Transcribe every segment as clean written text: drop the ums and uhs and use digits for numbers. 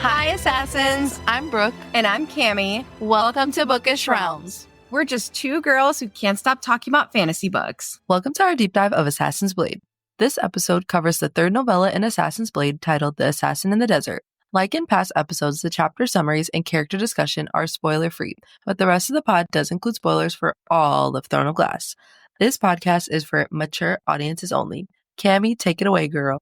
Hi, Assassins! I'm Brooke. And I'm Cami. Welcome to Bookish Realms. We're just two girls who can't stop talking about fantasy books. Welcome to our deep dive of Assassin's Blade. This episode covers the third novella in Assassin's Blade titled The Assassin in the Desert. Like in past episodes, the chapter summaries and character discussion are spoiler-free, but the rest of the pod does include spoilers for all of Throne of Glass. This podcast is for mature audiences only. Cami, take it away, girl.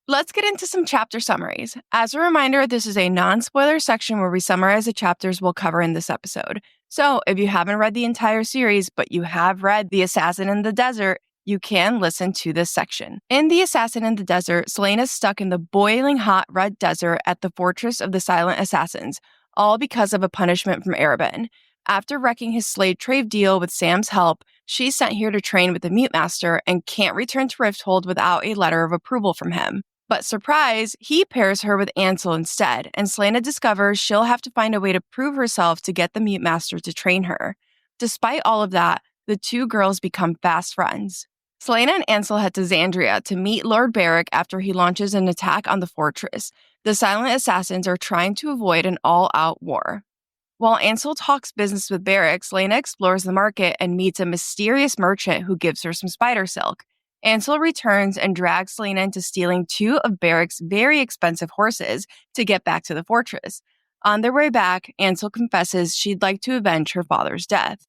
Let's get into some chapter summaries. As a reminder, this is a non-spoiler section where we summarize the chapters we'll cover in this episode. So if you haven't read the entire series, but you have read The Assassin in the Desert, you can listen to this section. In The Assassin in the Desert, Celaena's stuck in the boiling hot red desert at the fortress of the Silent Assassins, all because of a punishment from Erebin. After wrecking his slave trade deal with Sam's help, she's sent here to train with the Mute Master and can't return to Rifthold without a letter of approval from him. But surprise, he pairs her with Ansel instead, and Celaena discovers she'll have to find a way to prove herself to get the Mute Master to train her. Despite all of that, the two girls become fast friends. Celaena and Ansel head to Xandria to meet Lord Beric after he launches an attack on the fortress. The Silent Assassins are trying to avoid an all-out war. While Ansel talks business with Beric, Celaena explores the market and meets a mysterious merchant who gives her some spider silk. Ansel returns and drags Celaena into stealing two of Beric's very expensive horses to get back to the fortress. On their way back, Ansel confesses she'd like to avenge her father's death.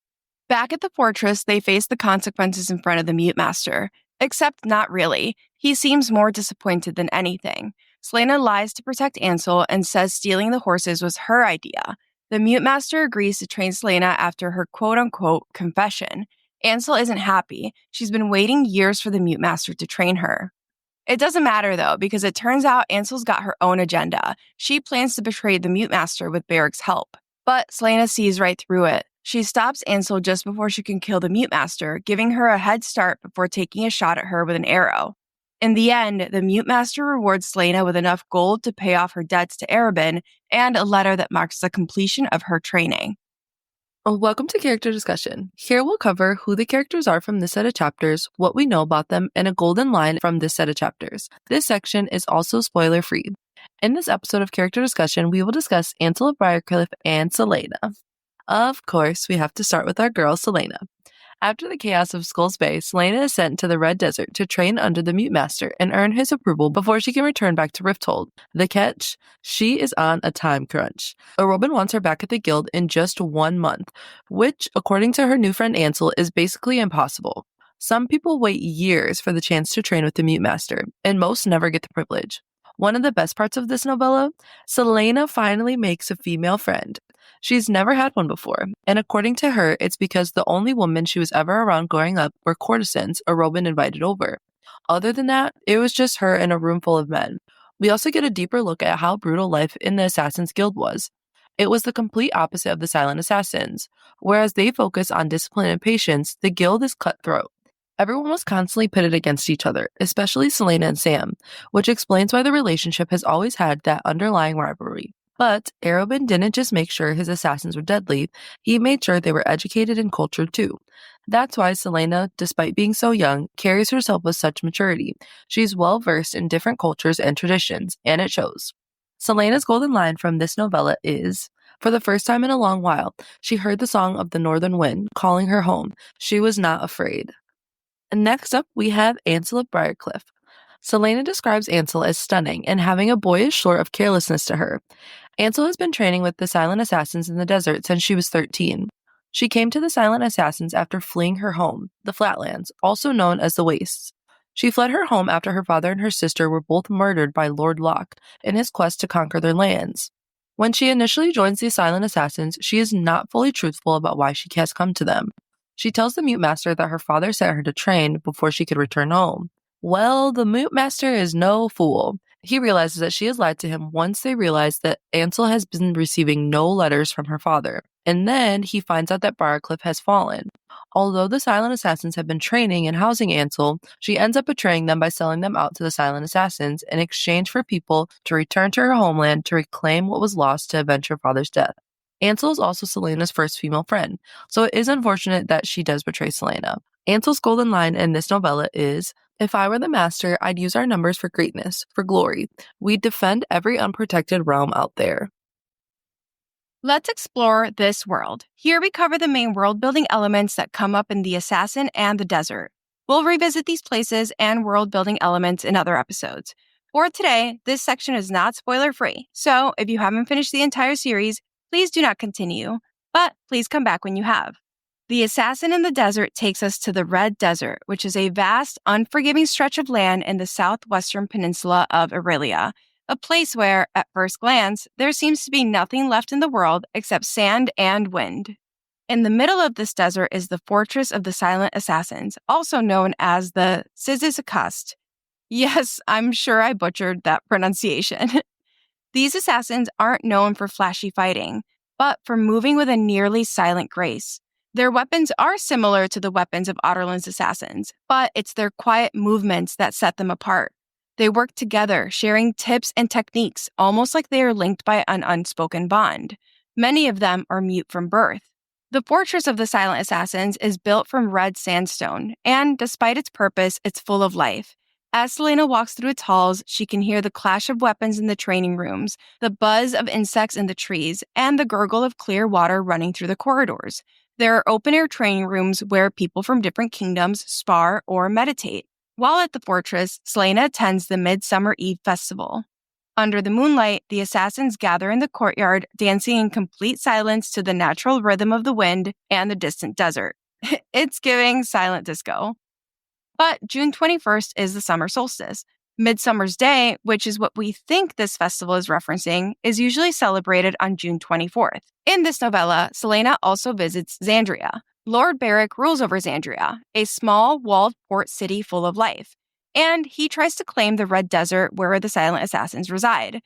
Back at the fortress, they face the consequences in front of the Mute Master. Except not really. He seems more disappointed than anything. Celaena lies to protect Ansel and says stealing the horses was her idea. The Mute Master agrees to train Celaena after her quote-unquote confession. Ansel isn't happy. She's been waiting years for the Mute Master to train her. It doesn't matter, though, because it turns out Ansel's got her own agenda. She plans to betray the Mute Master with Beric's help. But Celaena sees right through it. She stops Ansel just before she can kill the Mute Master, giving her a head start before taking a shot at her with an arrow. In the end, the Mute Master rewards Celaena with enough gold to pay off her debts to Erebin and a letter that marks the completion of her training. Welcome to Character Discussion. Here we'll cover who the characters are from this set of chapters, what we know about them, and a golden line from this set of chapters. This section is also spoiler-free. In this episode of Character Discussion, we will discuss Ansel of Briarcliff and Celaena. Of course, we have to start with our girl, Celaena. After the chaos of Skull's Bay, Celaena is sent to the Red Desert to train under the Mute Master and earn his approval before she can return back to Rifthold. The catch? She is on a time crunch. Robin wants her back at the guild in just 1 month, which, according to her new friend Ansel, is basically impossible. Some people wait years for the chance to train with the Mute Master, and most never get the privilege. One of the best parts of this novella, Celaena finally makes a female friend. She's never had one before, and according to her, it's because the only women she was ever around growing up were courtesans Robin invited over. Other than that, it was just her in a room full of men. We also get a deeper look at how brutal life in the Assassin's Guild was. It was the complete opposite of the Silent Assassins. Whereas they focus on discipline and patience, the guild is cutthroat. Everyone was constantly pitted against each other, especially Celaena and Sam, which explains why the relationship has always had that underlying rivalry. But Erebin didn't just make sure his assassins were deadly, he made sure they were educated and cultured too. That's why Celaena, despite being so young, carries herself with such maturity. She's well versed in different cultures and traditions, and it shows. Celaena's golden line from this novella is, for the first time in a long while, she heard the song of the northern wind calling her home. She was not afraid. And next up, we have Ansel of Briarcliff. Celaena describes Ansel as stunning and having a boyish sort of carelessness to her. Ansel has been training with the Silent Assassins in the desert since she was 13. She came to the Silent Assassins after fleeing her home, the Flatlands, also known as the Wastes. She fled her home after her father and her sister were both murdered by Lord Locke in his quest to conquer their lands. When she initially joins the Silent Assassins, she is not fully truthful about why she has come to them. She tells the Mute Master that her father sent her to train before she could return home. Well, the Mute Master is no fool. He realizes that she has lied to him once they realize that Ansel has been receiving no letters from her father. And then he finds out that Briarcliff has fallen. Although the Silent Assassins have been training and housing Ansel, she ends up betraying them by selling them out to the Silent Assassins in exchange for people to return to her homeland to reclaim what was lost to avenge her father's death. Ansel is also Celaena's first female friend, so it is unfortunate that she does betray Celaena. Ansel's golden line in this novella is, If I were the master, I'd use our numbers for greatness, for glory. We'd defend every unprotected realm out there. Let's explore this world. Here we cover the main world-building elements that come up in The Assassin and the Desert. We'll revisit these places and world-building elements in other episodes. For today, this section is not spoiler-free, so if you haven't finished the entire series, please do not continue, but please come back when you have. The Assassin in the Desert takes us to the Red Desert, which is a vast, unforgiving stretch of land in the southwestern peninsula of Aurelia, a place where, at first glance, there seems to be nothing left in the world except sand and wind. In the middle of this desert is the Fortress of the Silent Assassins, also known as the Sizizakust. Yes, I'm sure I butchered that pronunciation. These assassins aren't known for flashy fighting, but for moving with a nearly silent grace. Their weapons are similar to the weapons of Otterland's assassins, but it's their quiet movements that set them apart. They work together, sharing tips and techniques, almost like they are linked by an unspoken bond. Many of them are mute from birth. The Fortress of the Silent Assassins is built from red sandstone, and despite its purpose, it's full of life. As Selena walks through its halls, she can hear the clash of weapons in the training rooms, the buzz of insects in the trees, and the gurgle of clear water running through the corridors. There are open-air training rooms where people from different kingdoms spar or meditate. While at the fortress, Selena attends the Midsummer Eve Festival. Under the moonlight, the assassins gather in the courtyard, dancing in complete silence to the natural rhythm of the wind and the distant desert. It's giving silent disco. But June 21st is the summer solstice. Midsummer's Day, which is what we think this festival is referencing, is usually celebrated on June 24th. In this novella, Selena also visits Xandria. Lord Beric rules over Xandria, a small, walled port city full of life, and he tries to claim the Red Desert where the Silent Assassins reside.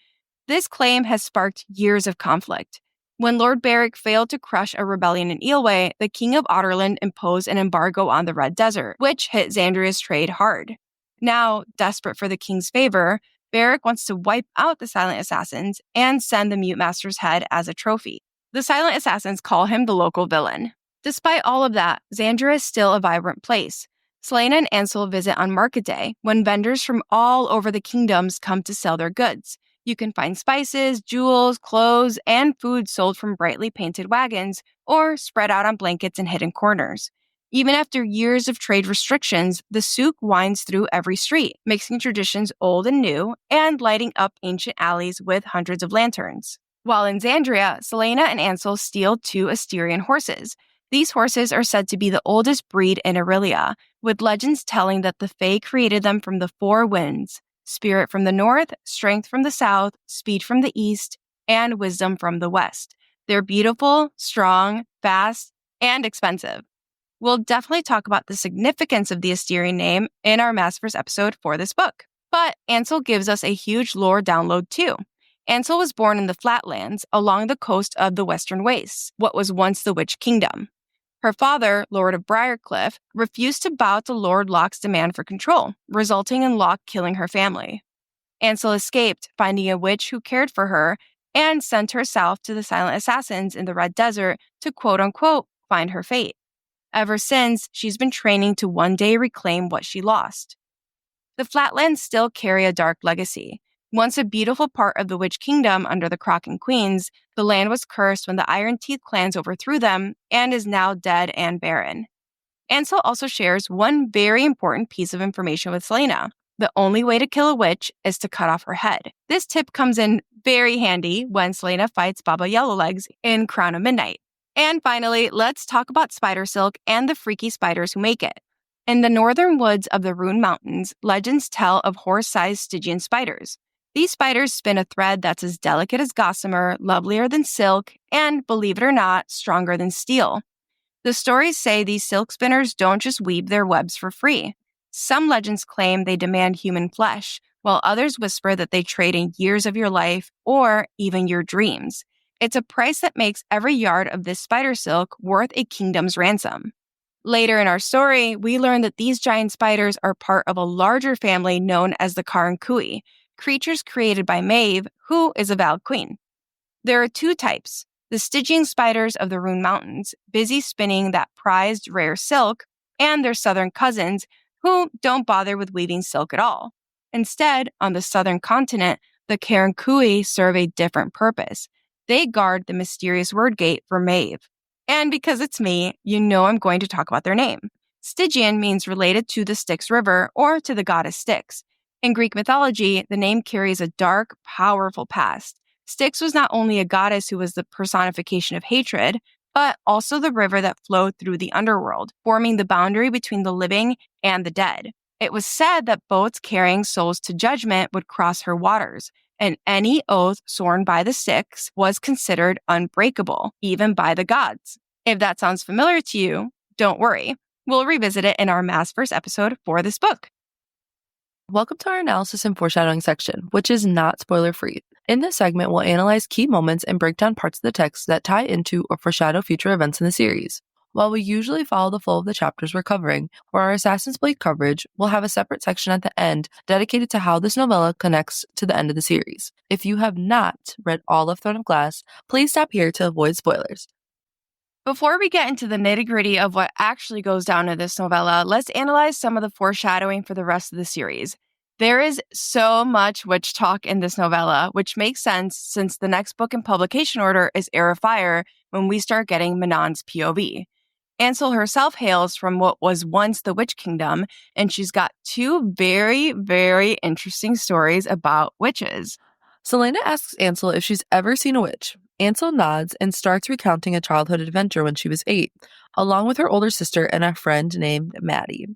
This claim has sparked years of conflict. When Lord Beric failed to crush a rebellion in Eelway, the King of Otterland imposed an embargo on the Red Desert, which hit Xandria's trade hard. Now, desperate for the king's favor, Beric wants to wipe out the Silent Assassins and send the Mute Master's head as a trophy. The Silent Assassins call him the local villain. Despite all of that, Xandria is still a vibrant place. Selena and Ansel visit on Market Day, when vendors from all over the kingdoms come to sell their goods. You can find spices, jewels, clothes, and food sold from brightly painted wagons or spread out on blankets in hidden corners. Even after years of trade restrictions, the souk winds through every street, mixing traditions old and new and lighting up ancient alleys with hundreds of lanterns. While in Xandria, Selena and Ansel steal 2 Asterian horses. These horses are said to be the oldest breed in Aurelia, with legends telling that the Fae created them from the 4 winds: spirit from the north, strength from the south, speed from the east, and wisdom from the west. They're beautiful, strong, fast, and expensive. We'll definitely talk about the significance of the Asterian name in our Masterverse episode for this book. But Ansel gives us a huge lore download too. Ansel was born in the Flatlands along the coast of the Western Wastes, what was once the Witch Kingdom. Her father, Lord of Briarcliff, refused to bow to Lord Locke's demand for control, resulting in Locke killing her family. Ansel escaped, finding a witch who cared for her, and sent her south to the Silent Assassins in the Red Desert to quote-unquote find her fate. Ever since, she's been training to one day reclaim what she lost. The Flatlands still carry a dark legacy. Once a beautiful part of the Witch Kingdom under the Kraken Queens, the land was cursed when the Iron Teeth clans overthrew them and is now dead and barren. Ansel also shares one very important piece of information with Selena. The only way to kill a witch is to cut off her head. This tip comes in very handy when Selena fights Baba Yellowlegs in Crown of Midnight. And finally, let's talk about spider silk and the freaky spiders who make it. In the northern woods of the Rune Mountains, legends tell of horse-sized Stygian spiders. These spiders spin a thread that's as delicate as gossamer, lovelier than silk, and, believe it or not, stronger than steel. The stories say these silk spinners don't just weave their webs for free. Some legends claim they demand human flesh, while others whisper that they trade in years of your life or even your dreams. It's a price that makes every yard of this spider silk worth a kingdom's ransom. Later in our story, we learn that these giant spiders are part of a larger family known as the Karankui, creatures created by Maeve, who is a Vald Queen. There are 2 types: the Stygian spiders of the Rune Mountains, busy spinning that prized rare silk, and their southern cousins, who don't bother with weaving silk at all. Instead, on the southern continent, the Karankui serve a different purpose. They guard the mysterious word gate for Maeve. And because it's me, you know I'm going to talk about their name. Stygian means related to the Styx River or to the goddess Styx. In Greek mythology, the name carries a dark, powerful past. Styx was not only a goddess who was the personification of hatred, but also the river that flowed through the underworld, forming the boundary between the living and the dead. It was said that boats carrying souls to judgment would cross her waters, and any oath sworn by the Styx was considered unbreakable, even by the gods. If that sounds familiar to you, don't worry. We'll revisit it in our Maas verse episode for this book. Welcome to our analysis and foreshadowing section, which is not spoiler-free. In this segment, we'll analyze key moments and break down parts of the text that tie into or foreshadow future events in the series. While we usually follow the flow of the chapters we're covering, for our Assassin's Blade coverage, we'll have a separate section at the end dedicated to how this novella connects to the end of the series. If you have not read all of Throne of Glass, please stop here to avoid spoilers. Before we get into the nitty-gritty of what actually goes down in this novella, let's analyze some of the foreshadowing for the rest of the series. There is so much witch talk in this novella, which makes sense since the next book in publication order is Heir of Fire when we start getting Manon's POV. Ansel herself hails from what was once the Witch Kingdom, and she's got two very, very interesting stories about witches. Selena asks Ansel if she's ever seen a witch. Ansel nods and starts recounting a childhood adventure when she was 8, along with her older sister and a friend named Maddie.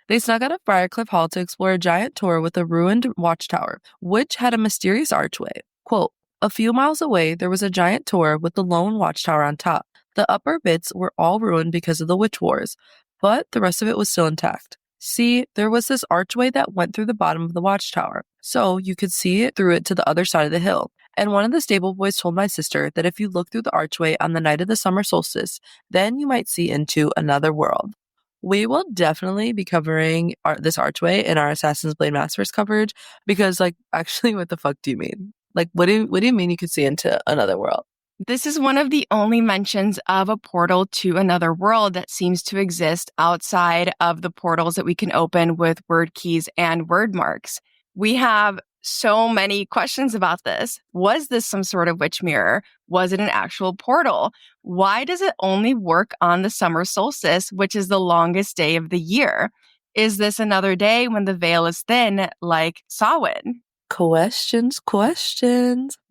They snuck out of Briarcliff Hall to explore a giant tower with a ruined watchtower, which had a mysterious archway. Quote, "A few miles away, there was a giant tower with the lone watchtower on top. The upper bits were all ruined because of the witch wars, but the rest of it was still intact. See, there was this archway that went through the bottom of the watchtower, so you could see through it to the other side of the hill. And one of the stable boys told my sister that if you look through the archway on the night of the summer solstice, then you might see into another world." We will definitely be covering this archway in our Assassin's Blade Masters coverage because, actually, what the fuck do you mean? What do you mean you could see into another world? This is one of the only mentions of a portal to another world that seems to exist outside of the portals that we can open with word keys and word marks. We have so many questions about this. Was this some sort of witch mirror? Was it an actual portal? Why does it only work on the summer solstice, which is the longest day of the year? Is this another day when the veil is thin, like Samhain? Questions.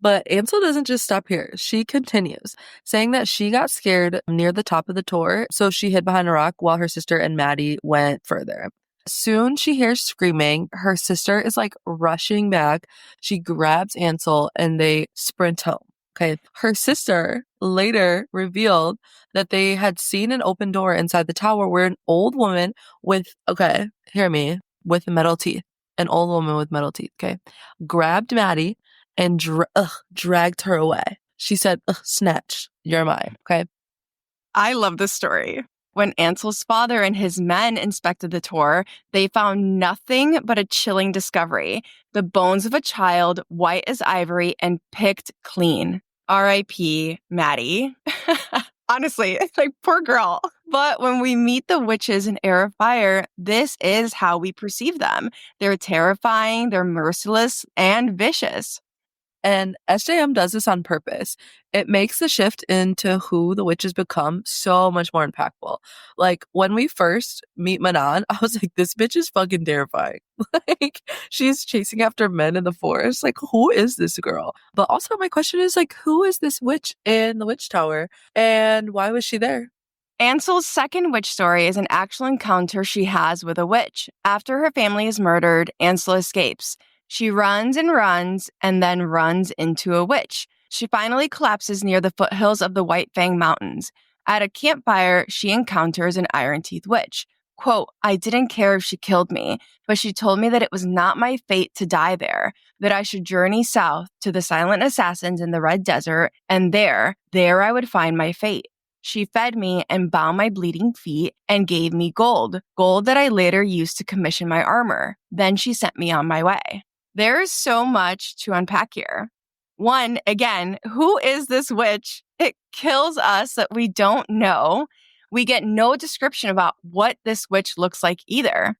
But Ansel doesn't just stop here. She continues, saying that she got scared near the top of the tower, so she hid behind a rock while her sister and Maddie went further. Soon she hears screaming. Her sister is rushing back. She grabs Ansel and they sprint home. Okay. Her sister later revealed that they had seen an open door inside the tower where an old woman with metal teeth. An old woman with metal teeth, okay, grabbed Maddie and dragged her away. She said, "Snatch, you're mine," okay? I love this story. When Ansel's father and his men inspected the tower, they found nothing but a chilling discovery. The bones of a child, white as ivory and picked clean. R.I.P. Maddie. Honestly, poor girl. But when we meet the witches in Heir of Fire, this is how we perceive them. They're terrifying, they're merciless, and vicious. And SJM does this on purpose. It makes the shift into who the witches become so much more impactful. When we first meet Manon, I was like, this bitch is fucking terrifying. She's chasing after men in the forest. Who is this girl? But also my question is, who is this witch in the witch tower? And why was she there? Ansel's second witch story is an actual encounter she has with a witch. After her family is murdered, Ansel escapes. She runs and then runs into a witch. She finally collapses near the foothills of the White Fang Mountains. At a campfire, she encounters an Iron Teeth witch. Quote, "I didn't care if she killed me, but she told me that it was not my fate to die there, that I should journey south to the silent assassins in the Red Desert, and there I would find my fate. She fed me and bound my bleeding feet and gave me gold that I later used to commission my armor. Then she sent me on my way." There's so much to unpack here. One, again, who is this witch? It kills us that we don't know. We get no description about what this witch looks like either.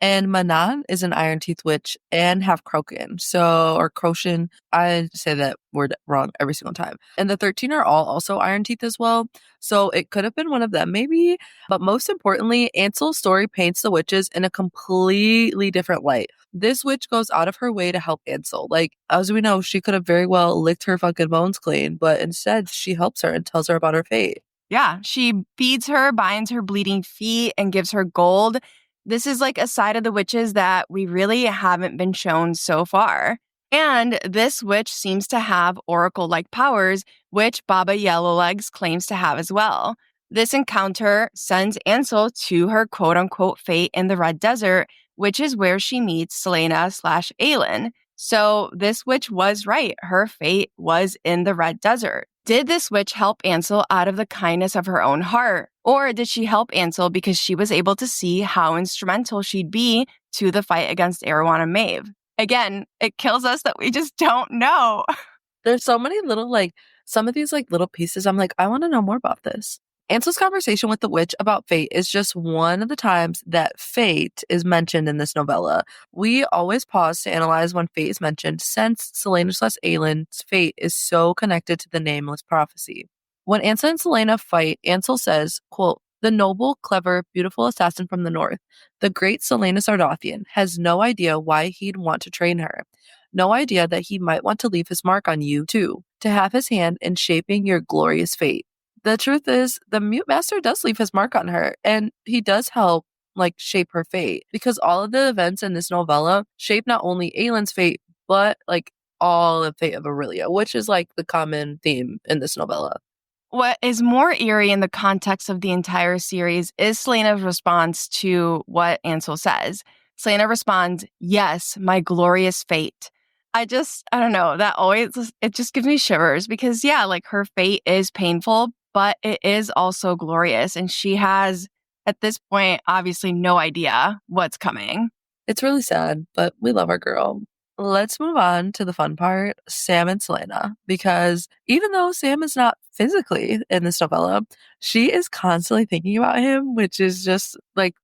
And Manan is an Iron Teeth witch and half Crocan. Or Crocian. I say that word wrong every single time. And the 13 are all also Iron Teeth as well. So it could have been one of them, maybe. But most importantly, Ansel's story paints the witches in a completely different light. This witch goes out of her way to help Ansel. Like, as we know, she could have very well licked her fucking bones clean, but instead she helps her and tells her about her fate. Yeah, she feeds her, binds her bleeding feet, and gives her gold. This is like a side of the witches that we really haven't been shown so far. And this witch seems to have oracle-like powers, which Baba Yellowlegs claims to have as well. This encounter sends Ansel to her quote-unquote fate in the Red Desert, which is where she meets Selena/Aelin. So this witch was right. Her fate was in the Red Desert. Did this witch help Ansel out of the kindness of her own heart? Or did she help Ansel because she was able to see how instrumental she'd be to the fight against Erewhon and Maeve? Again, it kills us that we just don't know. There's so many little, some of these, little pieces. I'm like, I want to know more about this. Ansel's conversation with the witch about fate is just one of the times that fate is mentioned in this novella. We always pause to analyze when fate is mentioned, since Selena/Aelin's fate is so connected to the nameless prophecy. When Ansel and Selena fight, Ansel says, quote, "The noble, clever, beautiful assassin from the north, the great Selena Sardothian, has no idea why he'd want to train her. No idea that he might want to leave his mark on you, too, to have his hand in shaping your glorious fate." The truth is, the Mute Master does leave his mark on her, and he does help, shape her fate, because all of the events in this novella shape not only Aelin's fate, but, all of fate of Aurelia, which is, the common theme in this novella. What is more eerie in the context of the entire series is Selena's response to what Ansel says. Selena responds, "Yes, my glorious fate." I don't know, it just gives me shivers because, yeah, her fate is painful, but it is also glorious. And she has, at this point, obviously no idea what's coming. It's really sad, but we love our girl. Let's move on to the fun part, Sam and Selena, because even though Sam is not physically in this novella, she is constantly thinking about him, which is just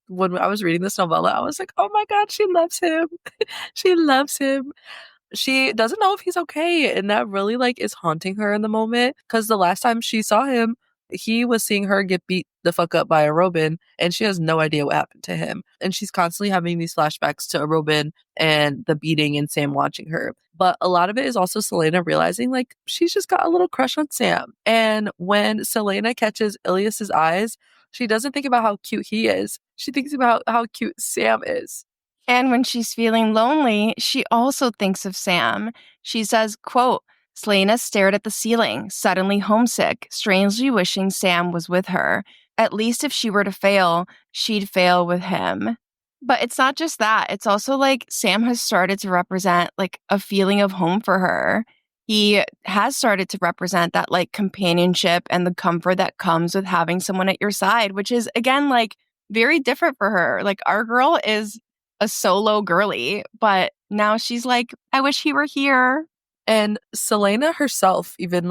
when I was reading this novella, I was like, oh my God, she loves him. She loves him. She doesn't know if he's okay, and that really is haunting her in the moment, because the last time she saw him, he was seeing her get beat the fuck up by a Robin, and she has no idea what happened to him. And she's constantly having these flashbacks to a Robin and the beating and Sam watching her. But a lot of it is also Selena realizing she's just got a little crush on Sam. And when Selena catches Ilias's eyes, she doesn't think about how cute he is. She thinks about how cute Sam is. And when she's feeling lonely, she also thinks of Sam. She says, quote, "Selena stared at the ceiling, suddenly homesick, strangely wishing Sam was with her. At least if she were to fail, she'd fail with him." But it's not just that. It's also Sam has started to represent a feeling of home for her. He has started to represent that companionship and the comfort that comes with having someone at your side, which is, again, very different for her. Our girl is a solo girly, but now she's I wish he were here. And Selena herself, even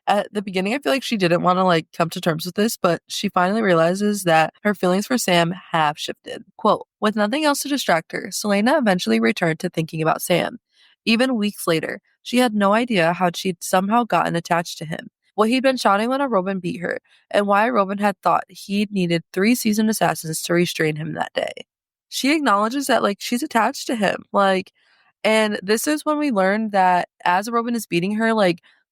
at the beginning, I feel like she didn't want to come to terms with this, but she finally realizes that her feelings for Sam have shifted. Quote, "With nothing else to distract her, Selena eventually returned to thinking about Sam. Even weeks later, she had no idea how she'd somehow gotten attached to him, what he'd been shouting when a Robin beat her, and why Robin had thought he'd needed 3 seasoned assassins to restrain him that day." She acknowledges that she's attached to him. And this is when we learn that as Robin is beating her,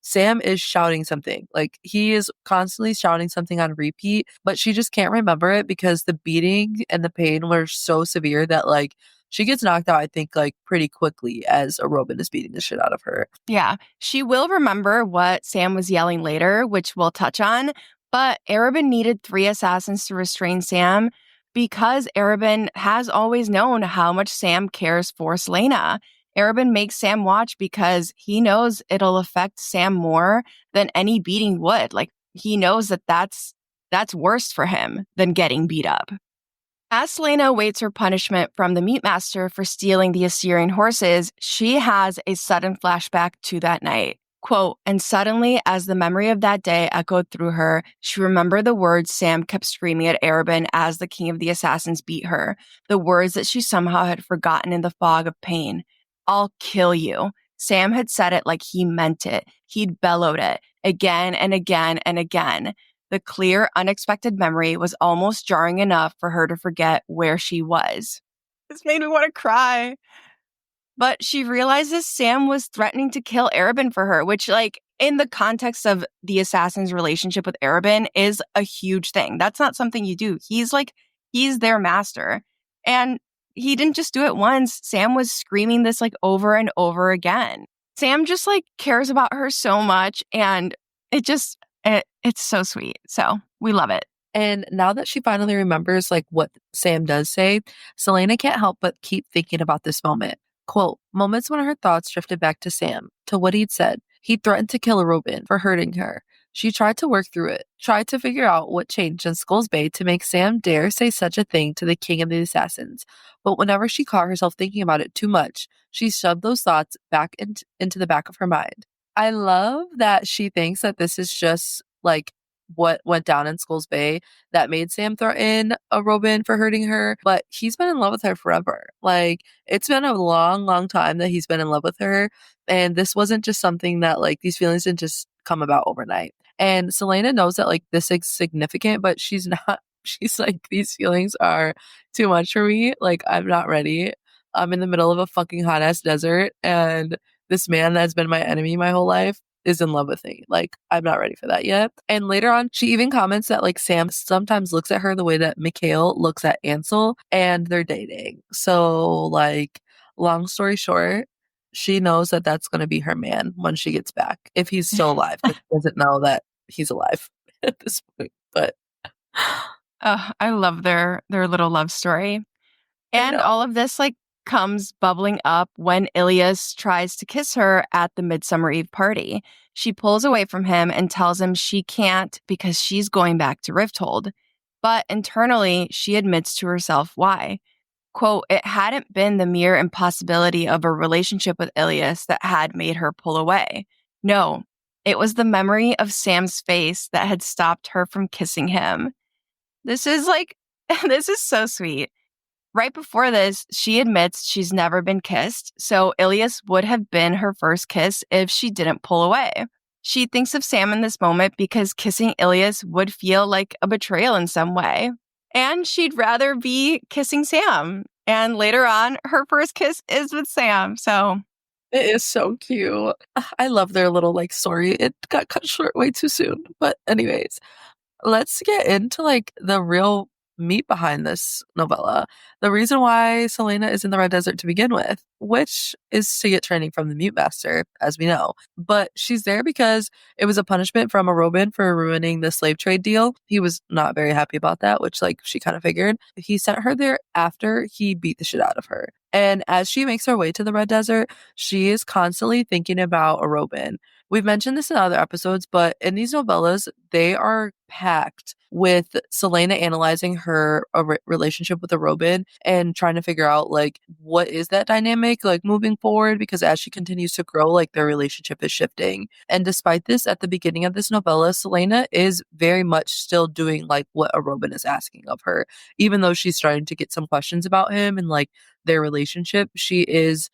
Sam is shouting something. He is constantly shouting something on repeat, but she just can't remember it because the beating and the pain were so severe that she gets knocked out, I think, pretty quickly as a Robin is beating the shit out of her. Yeah, she will remember what Sam was yelling later, which we'll touch on, but Arobin needed 3 assassins to restrain Sam because Arobin has always known how much Sam cares for Selena. Arobin makes Sam watch because he knows it'll affect Sam more than any beating would. He knows that that's worse for him than getting beat up. As Selena awaits her punishment from the Meat Master for stealing the Assyrian horses, she has a sudden flashback to that night. Quote, and suddenly, as the memory of that day echoed through her, she remembered the words Sam kept screaming at Arabin as the king of the assassins beat her, the words that she somehow had forgotten in the fog of pain. I'll kill you. Sam had said it like he meant it. He'd bellowed it again and again and again. The clear, unexpected memory was almost jarring enough for her to forget where she was. This made me want to cry. But she realizes Sam was threatening to kill Arabin for her, which, like, in the context of the assassin's relationship with Arabin is a huge thing. That's not something you do. He's their master. And he didn't just do it once. Sam was screaming this, like, over and over again. Sam just, like, cares about her so much. And it's so sweet. So we love it. And now that she finally remembers like what Sam does say, Selena can't help but keep thinking about this moment. Quote, moments when her thoughts drifted back to Sam, to what he'd said. He threatened to kill Robin for hurting her. She tried to work through it, tried to figure out what changed in Skull's Bay to make Sam dare say such a thing to the king of the assassins. But whenever she caught herself thinking about it too much, she shoved those thoughts back into the back of her mind. I love that she thinks that this is just like what went down in Skull's Bay that made Sam threaten a Robin for hurting her, but he's been in love with her forever. Like, it's been a long, long time that he's been in love with her, and this wasn't just something that, like, these feelings didn't just come about overnight. And Selena knows that, like, this is significant, but she's not, she's like, these feelings are too much for me. Like, I'm not ready. I'm in the middle of a fucking hot-ass desert, and this man that's been my enemy my whole life is in love with me. Like, I'm not ready for that yet. And later on, she even comments that like Sam sometimes looks at her the way that Mikhail looks at Ansel, and they're dating. So like, long story short, she knows that that's going to be her man when she gets back, if he's still alive. She doesn't know that he's alive at this point, but I love their little love story. And all of this like comes bubbling up when Ilias tries to kiss her at the Midsummer Eve party. She pulls away from him and tells him she can't because she's going back to Rifthold. But internally, she admits to herself why. Quote, it hadn't been the mere impossibility of a relationship with Ilias that had made her pull away. No, it was the memory of Sam's face that had stopped her from kissing him. This is like, this is so sweet. Right before this, she admits she's never been kissed, so Ilias would have been her first kiss if she didn't pull away. She thinks of Sam in this moment because kissing Ilias would feel like a betrayal in some way. And she'd rather be kissing Sam. And later on, her first kiss is with Sam, so... It is so cute. I love their little like story. It got cut short way too soon. But anyways, let's get into like the real meat behind this novella. The reason why Selena is in the Red Desert to begin with, which is to get training from the Mute Master, as we know. But she's there because it was a punishment from Arobin for ruining the slave trade deal. He was not very happy about that, which like she kind of figured. He sent her there after he beat the shit out of her. And as she makes her way to the Red Desert, she is constantly thinking about Arobin. We've mentioned this in other episodes, but in these novellas, they are packed with Selena analyzing her relationship with Arobin and trying to figure out, like, what is that dynamic, like, moving forward? Because as she continues to grow, like, their relationship is shifting. And despite this, at the beginning of this novella, Selena is very much still doing, like, what Arobin is asking of her. Even though she's starting to get some questions about him and, like, their relationship, she is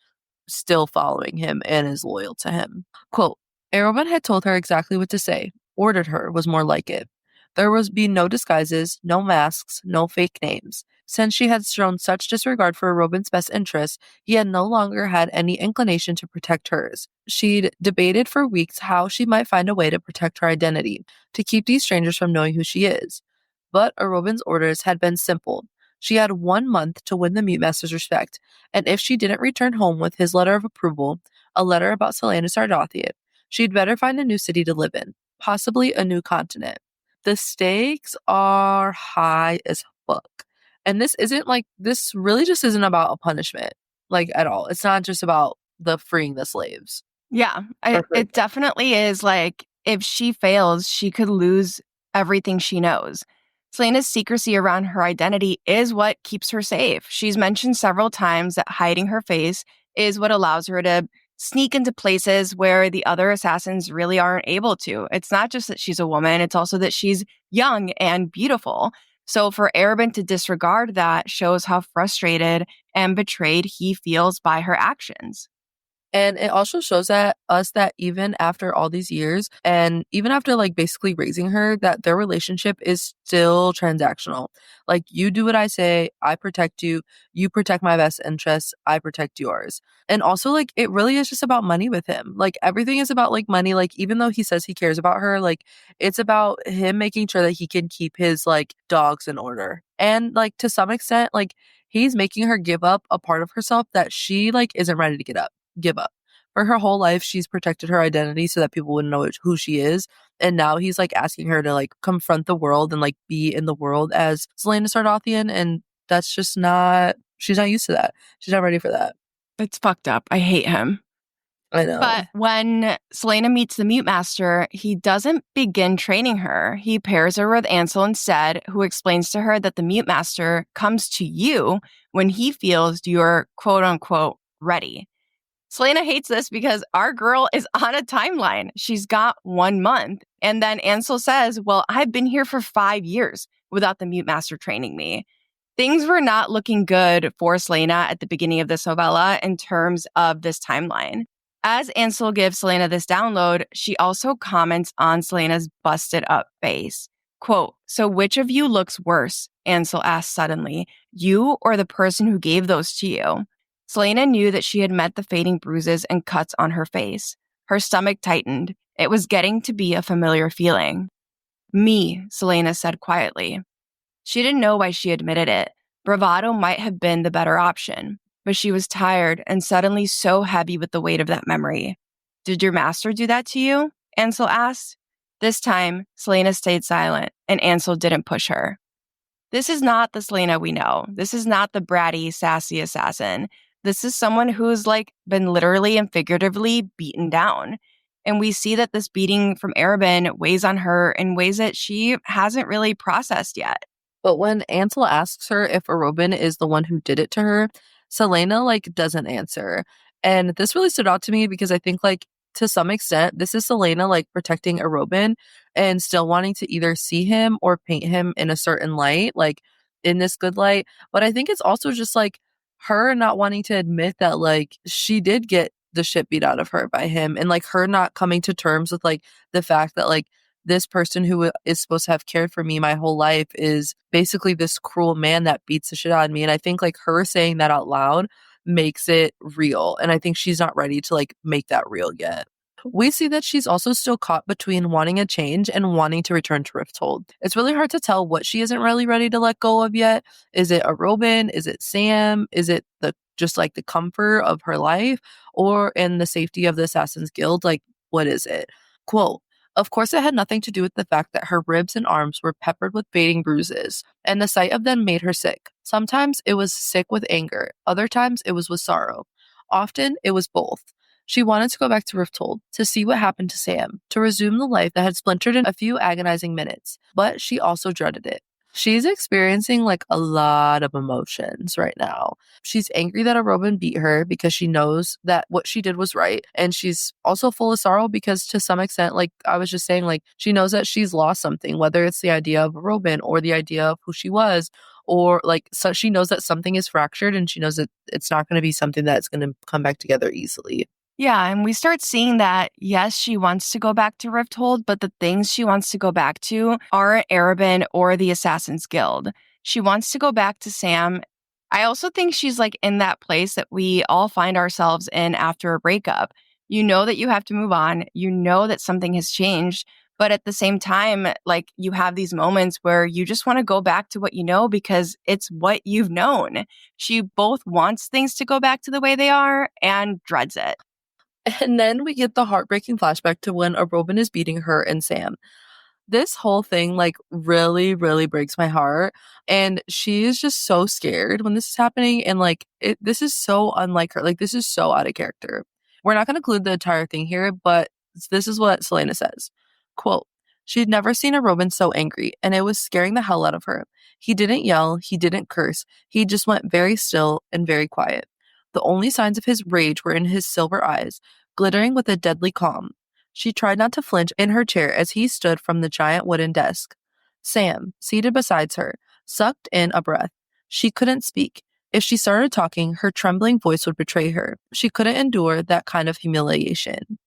still following him and is loyal to him. Quote, Arobin had told her exactly what to say. Ordered her was more like it. There would be no disguises, no masks, no fake names. Since she had shown such disregard for Arobin's best interests, he had no longer had any inclination to protect hers. She'd debated for weeks how she might find a way to protect her identity, to keep these strangers from knowing who she is. But Arobin's orders had been simple. She had 1 month to win the Mute Master's respect, and if she didn't return home with his letter of approval, a letter about Selena Sardathian, she'd better find a new city to live in, possibly a new continent. The stakes are high as fuck. And this really just isn't about a punishment, like, at all. It's not just about the freeing the slaves. Yeah, it definitely is like, if she fails, she could lose everything she knows. Selena's secrecy around her identity is what keeps her safe. She's mentioned several times that hiding her face is what allows her to sneak into places where the other assassins really aren't able to. It's not just that she's a woman, it's also that she's young and beautiful. So for Arabin to disregard that shows how frustrated and betrayed he feels by her actions. And it also shows that us that even after all these years and even after like basically raising her, that their relationship is still transactional. Like you do what I say, I protect you, you protect my best interests, I protect yours. And also like it really is just about money with him. Like everything is about like money. Like even though he says he cares about her, like it's about him making sure that he can keep his like dogs in order. And like to some extent, like he's making her give up a part of herself that she like isn't ready to give up. For her whole life, she's protected her identity so that people wouldn't know who she is. And now he's like asking her to like confront the world and like be in the world as Selena Sardothian. And that's just not, she's not used to that. She's not ready for that. It's fucked up. I hate him. I know. But when Selena meets the Mute Master, he doesn't begin training her. He pairs her with Ansel instead, who explains to her that the Mute Master comes to you when he feels you're quote unquote ready. Selena hates this because our girl is on a timeline. She's got 1 month. And then Ansel says, well, I've been here for 5 years without the Mute Master training me. Things were not looking good for Selena at the beginning of this novella in terms of this timeline. As Ansel gives Selena this download, she also comments on Selena's busted up face. Quote, so which of you looks worse? Ansel asks suddenly, you or the person who gave those to you? Selena knew that she had met the fading bruises and cuts on her face. Her stomach tightened. It was getting to be a familiar feeling. Me, Selena said quietly. She didn't know why she admitted it. Bravado might have been the better option, but she was tired and suddenly so heavy with the weight of that memory. Did your master do that to you? Ansel asked. This time, Selena stayed silent, and Ansel didn't push her. This is not the Selena we know. This is not the bratty, sassy assassin. This is someone who's like been literally and figuratively beaten down. And we see that this beating from Arabin weighs on her in ways that she hasn't really processed yet. But when Ansel asks her if Arobin is the one who did it to her, Selena like doesn't answer. And this really stood out to me because I think like to some extent this is Selena like protecting Arobin and still wanting to either see him or paint him in a certain light, like in this good light. But I think it's also just like her not wanting to admit that like she did get the shit beat out of her by him, and like her not coming to terms with like the fact that like this person who is supposed to have cared for me my whole life is basically this cruel man that beats the shit out of me. And I think like her saying that out loud makes it real. And I think she's not ready to like make that real yet. We see that she's also still caught between wanting a change and wanting to return to Rifthold. It's really hard to tell what she isn't really ready to let go of yet. Is it a Robin? Is it Sam? Is it the just like the comfort of her life or in the safety of the Assassin's Guild? Like, what is it? Quote, of course, it had nothing to do with the fact that her ribs and arms were peppered with fading bruises, and the sight of them made her sick. Sometimes it was sick with anger, other times it was with sorrow. Often it was both. She wanted to go back to Rifthold, to see what happened to Sam, to resume the life that had splintered in a few agonizing minutes, but she also dreaded it. She's experiencing like a lot of emotions right now. She's angry that a Robin beat her because she knows that what she did was right. And she's also full of sorrow because to some extent, like I was just saying, like she knows that she's lost something, whether it's the idea of a Robin or the idea of who she was, or like so she knows that something is fractured and she knows that it's not going to be something that's going to come back together easily. Yeah, and we start seeing that, yes, she wants to go back to Rifthold, but the things she wants to go back to aren't Arabin or the Assassin's Guild. She wants to go back to Sam. I also think she's like in that place that we all find ourselves in after a breakup. You know that you have to move on. You know that something has changed. But at the same time, like you have these moments where you just want to go back to what you know because it's what you've known. She both wants things to go back to the way they are and dreads it. And then we get the heartbreaking flashback to when a Robin is beating her and Sam. This whole thing like really, really breaks my heart. And she is just so scared when this is happening. And like this is so unlike her. Like this is so out of character. We're not going to include the entire thing here, but this is what Selena says. Quote, she'd never seen a Robin so angry, and it was scaring the hell out of her. He didn't yell. He didn't curse. He just went very still and very quiet. The only signs of his rage were in his silver eyes, glittering with a deadly calm. She tried not to flinch in her chair as he stood from the giant wooden desk. Sam, seated beside her, sucked in a breath. She couldn't speak. If she started talking, her trembling voice would betray her. She couldn't endure that kind of humiliation.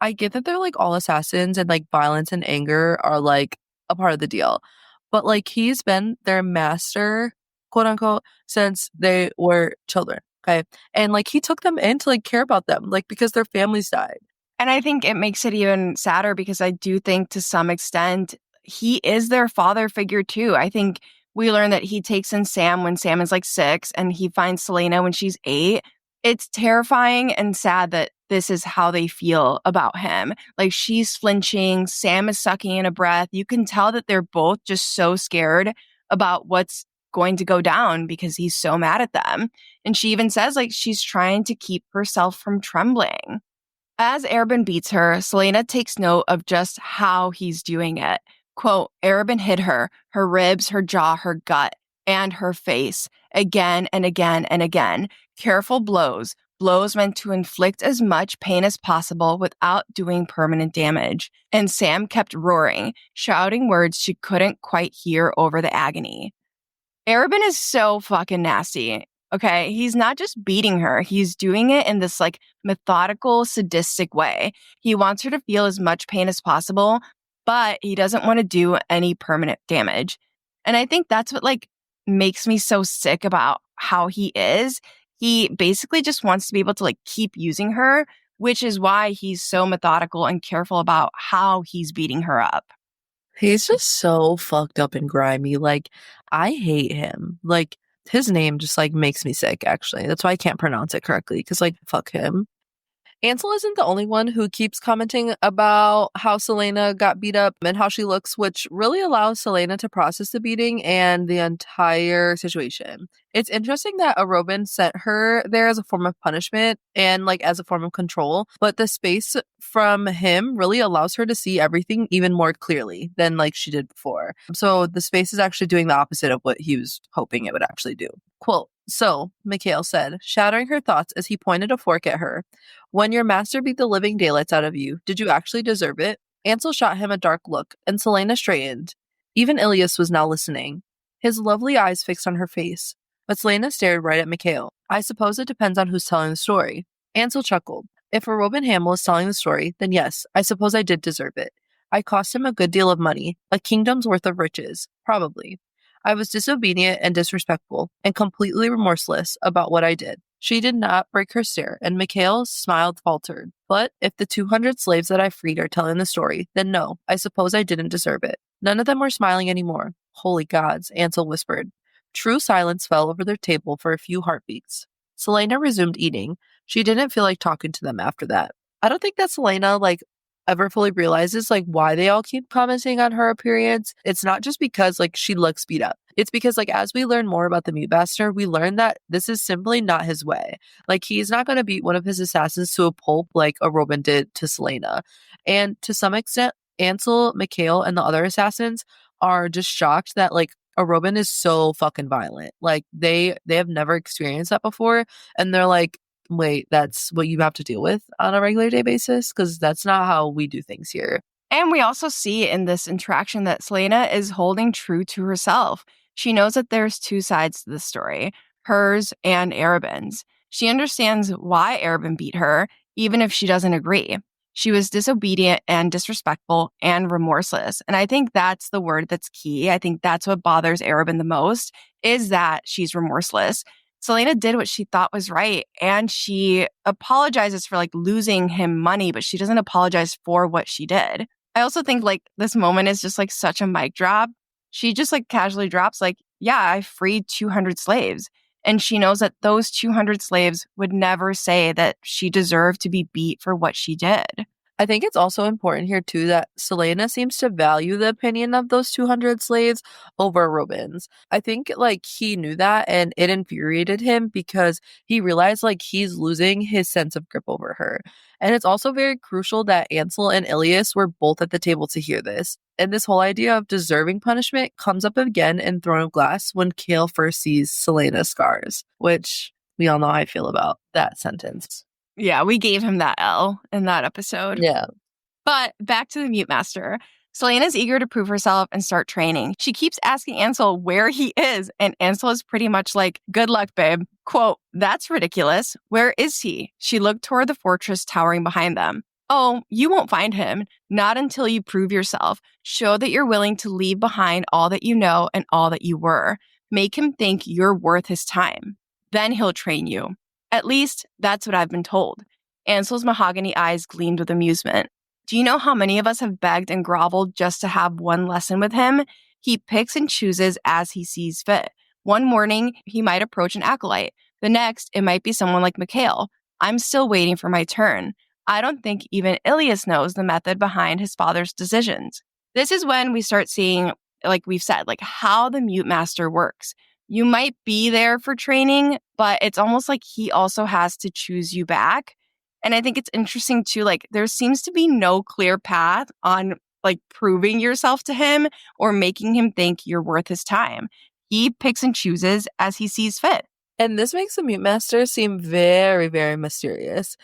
I get that they're like all assassins and like violence and anger are like a part of the deal. But like he's been their master, quote unquote, since they were children. Okay. And like he took them in to like care about them, like because their families died. And I think it makes it even sadder because I do think to some extent he is their father figure too. I think we learn that he takes in Sam when Sam is like 6 and he finds Selena when she's 8. It's terrifying and sad that this is how they feel about him. Like she's flinching, Sam is sucking in a breath. You can tell that they're both just so scared about what's going to go down because he's so mad at them. And she even says like she's trying to keep herself from trembling. As Arabin beats her, Selena takes note of just how he's doing it. Quote, Arabin hit her ribs, her jaw, her gut, and her face, again and again and again. Careful blows, blows meant to inflict as much pain as possible without doing permanent damage. And Sam kept roaring, shouting words she couldn't quite hear over the agony. Arabin is so fucking nasty. Okay, he's not just beating her, he's doing it in this like methodical, sadistic way. He wants her to feel as much pain as possible, but he doesn't want to do any permanent damage. And I think that's what like makes me so sick about how he is. He basically just wants to be able to like keep using her, which is why he's so methodical and careful about how he's beating her up. He's just so fucked up and grimy. Like, I hate him. Like, his name just like makes me sick, actually. That's why I can't pronounce it correctly, because like, fuck him. Ansel isn't the only one who keeps commenting about how Selena got beat up and how she looks, which really allows Selena to process the beating and the entire situation. It's interesting that Arobin sent her there as a form of punishment and like as a form of control, but the space from him really allows her to see everything even more clearly than like she did before. So the space is actually doing the opposite of what he was hoping it would actually do. Quote, so, Mikhail said, shattering her thoughts as he pointed a fork at her. When your master beat the living daylights out of you, did you actually deserve it? Ansel shot him a dark look, and Selena straightened. Even Ilias was now listening, his lovely eyes fixed on her face. But Selena stared right at Mikhail. I suppose it depends on who's telling the story. Ansel chuckled. If a Robin Hamill is telling the story, then yes, I suppose I did deserve it. I cost him a good deal of money, a kingdom's worth of riches, probably. I was disobedient and disrespectful, and completely remorseless about what I did. She did not break her stare, and Mikhail's smile faltered. But if the 200 slaves that I freed are telling the story, then no, I suppose I didn't deserve it. None of them were smiling anymore. Holy gods, Ansel whispered. True silence fell over their table for a few heartbeats. Selena resumed eating. She didn't feel like talking to them after that. I don't think that Selena, ever fully realizes why they all keep commenting on her appearance. It's not just because she looks beat up. It's because as we learn more about the Mute Master, we learn that this is simply not his way. He's not going to beat one of his assassins to a pulp like a Robin did to Selena. And to some extent, Ansel, Mikhail, and the other assassins are just shocked that a Robin is so fucking violent. They have never experienced that before, and they're like, wait, that's what you have to deal with on a regular day basis? Because that's not how we do things here. And we also see in this interaction that Selena is holding true to herself. She knows that there's two sides to the story, hers and Arabin's. She understands why Arabin beat her, even if she doesn't agree. She was disobedient and disrespectful and remorseless. And I think that's the word that's key. I think that's what bothers Arabin the most, is that she's remorseless. Selena did what she thought was right, and she apologizes for losing him money, but she doesn't apologize for what she did. I also think this moment is just such a mic drop. She just casually drops yeah, I freed 200 slaves. And she knows that those 200 slaves would never say that she deserved to be beat for what she did. I think it's also important here, too, that Selena seems to value the opinion of those 200 slaves over Robin's. I think, he knew that, and it infuriated him because he realized, he's losing his sense of grip over her. And it's also very crucial that Ansel and Ilias were both at the table to hear this. And this whole idea of deserving punishment comes up again in Throne of Glass when Kale first sees Selena's scars, which we all know how I feel about that sentence. Yeah, we gave him that L in that episode. Yeah. But back to the Mute Master. Selena's eager to prove herself and start training. She keeps asking Ansel where he is, and Ansel is pretty much like, good luck, babe. Quote, that's ridiculous. Where is he? She looked toward the fortress towering behind them. Oh, you won't find him. Not until you prove yourself. Show that you're willing to leave behind all that you know and all that you were. Make him think you're worth his time. Then he'll train you. At least, that's what I've been told. Ansel's mahogany eyes gleamed with amusement. Do you know how many of us have begged and groveled just to have one lesson with him? He picks and chooses as he sees fit. One morning, he might approach an acolyte. The next, it might be someone like Mikhail. I'm still waiting for my turn. I don't think even Ilias knows the method behind his father's decisions. This is when we start seeing, like we've said, like how the Mute Master works. You might be there for training, but it's almost like he also has to choose you back. And I think it's interesting too, like there seems to be no clear path on like proving yourself to him or making him think you're worth his time. He picks and chooses as he sees fit. And this makes the Mute Master seem very, very mysterious.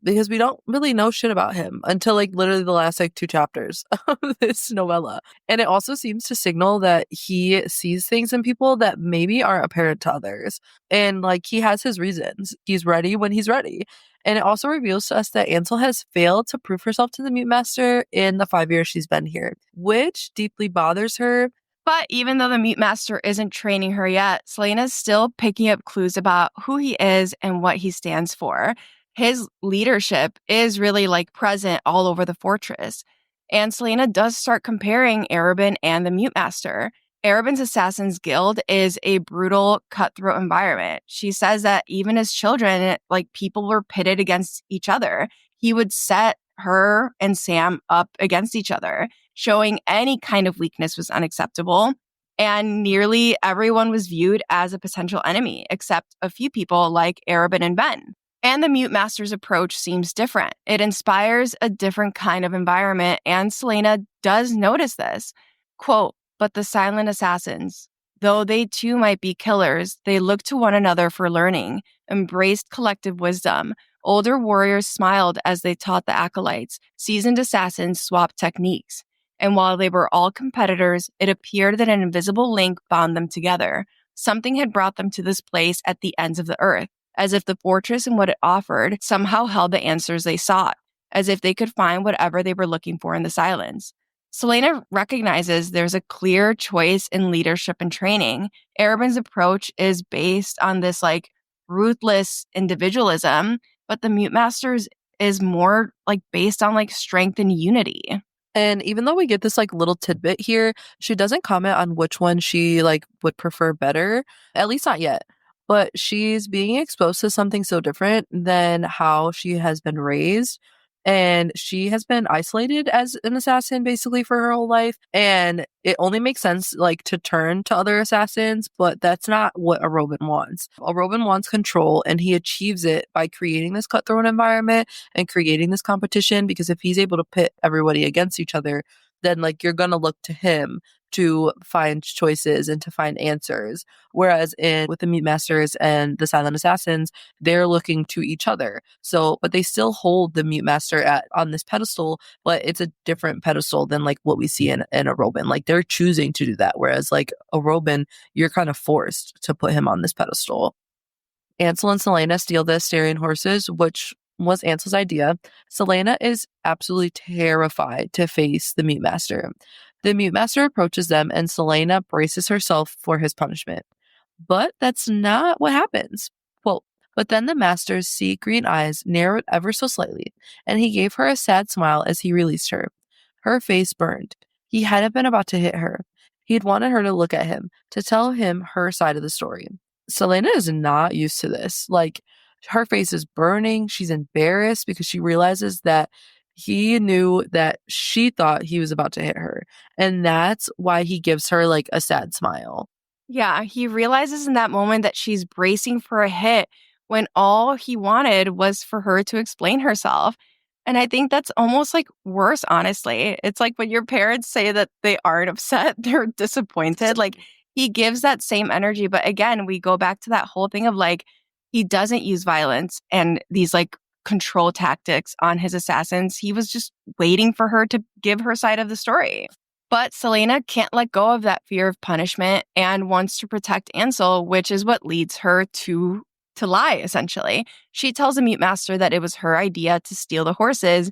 Because we don't really know shit about him until like literally the last like 2 chapters of this novella. And it also seems to signal that he sees things in people that maybe aren't apparent to others. And like he has his reasons. He's ready when he's ready. And it also reveals to us that Ansel has failed to prove herself to the Mute Master in the 5 years she's been here, which deeply bothers her. But even though the Mute Master isn't training her yet, Selena's still picking up clues about who he is and what he stands for. His leadership is really like present all over the fortress. And Selena does start comparing Arabin and the Mute Master. Arabin's Assassin's Guild is a brutal, cutthroat environment. She says that even as children, like people were pitted against each other. He would set her and Sam up against each other. Showing any kind of weakness was unacceptable. And nearly everyone was viewed as a potential enemy, except a few people like Arabin and Ben. And the Mute Master's approach seems different. It inspires a different kind of environment, and Selena does notice this. Quote, but the silent assassins, though they too might be killers, they look to one another for learning, embraced collective wisdom. Older warriors smiled as they taught the acolytes. Seasoned assassins swapped techniques. And while they were all competitors, it appeared that an invisible link bound them together. Something had brought them to this place at the ends of the earth, as if the fortress and what it offered somehow held the answers they sought, as if they could find whatever they were looking for in the silence. Selena recognizes there's a clear choice in leadership and training. Arabin's approach is based on this like ruthless individualism, but the Mute Master's is more like based on like strength and unity. And even though we get this like little tidbit here, she doesn't comment on which one she like would prefer better, at least not yet. But she's being exposed to something so different than how she has been raised. And she has been isolated as an assassin basically for her whole life. And it only makes sense like to turn to other assassins, but that's not what a Robin wants. A Robin wants control, and he achieves it by creating this cutthroat environment and creating this competition, because if he's able to pit everybody against each other, then like you're gonna look to him to find choices and to find answers. Whereas with the Mute Masters and the Silent Assassins, they're looking to each other. So, but they still hold the Mute Master on this pedestal, but it's a different pedestal than like what we see in a Robin. Like they're choosing to do that. Whereas like a Robin, you're kind of forced to put him on this pedestal. Ansel and Selena steal the Styrian horses, which was Ansel's idea. Selena is absolutely terrified to face the Mute Master. The Mute Master approaches them, and Selena braces herself for his punishment. But that's not what happens. Quote, but then the Master's sea green eyes narrowed ever so slightly, and he gave her a sad smile as he released her. Her face burned. He hadn't been about to hit her. He'd wanted her to look at him, to tell him her side of the story. Selena is not used to this. Like, her face is burning. She's embarrassed because she realizes that he knew that she thought he was about to hit her. And that's why he gives her like a sad smile. Yeah, he realizes in that moment that she's bracing for a hit when all he wanted was for her to explain herself. And I think that's almost like worse, honestly. It's like when your parents say that they aren't upset, they're disappointed. Like He gives that same energy. But again, we go back to that whole thing of like, he doesn't use violence and these like control tactics on his assassins. He was just waiting for her to give her side of the story. But Selena can't let go of that fear of punishment and wants to protect Ansel, which is what leads her to lie, essentially. She tells the Mute Master that it was her idea to steal the horses,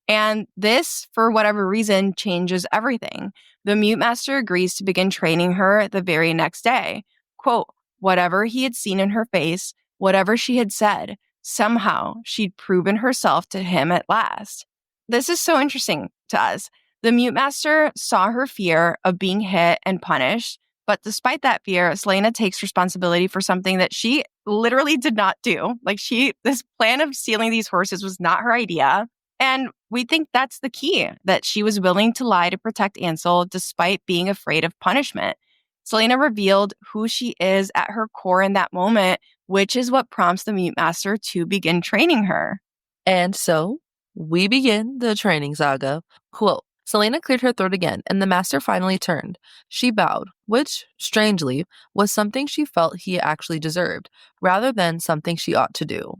and this, for whatever reason, changes everything. The Mute Master agrees to begin training her the very next day. Quote, whatever he had seen in her face, whatever she had said, somehow she'd proven herself to him at last. This is so interesting to us. The Mute Master saw her fear of being hit and punished, but despite that fear, Selena takes responsibility for something that she literally did not do. Like this plan of stealing these horses was not her idea. And we think that's the key, that she was willing to lie to protect Ansel despite being afraid of punishment. Selena revealed who she is at her core in that moment, which is what prompts the Mute Master to begin training her. And so we begin the training saga. Quote, Selena cleared her throat again, and the master finally turned. She bowed, which, strangely, was something she felt he actually deserved, rather than something she ought to do.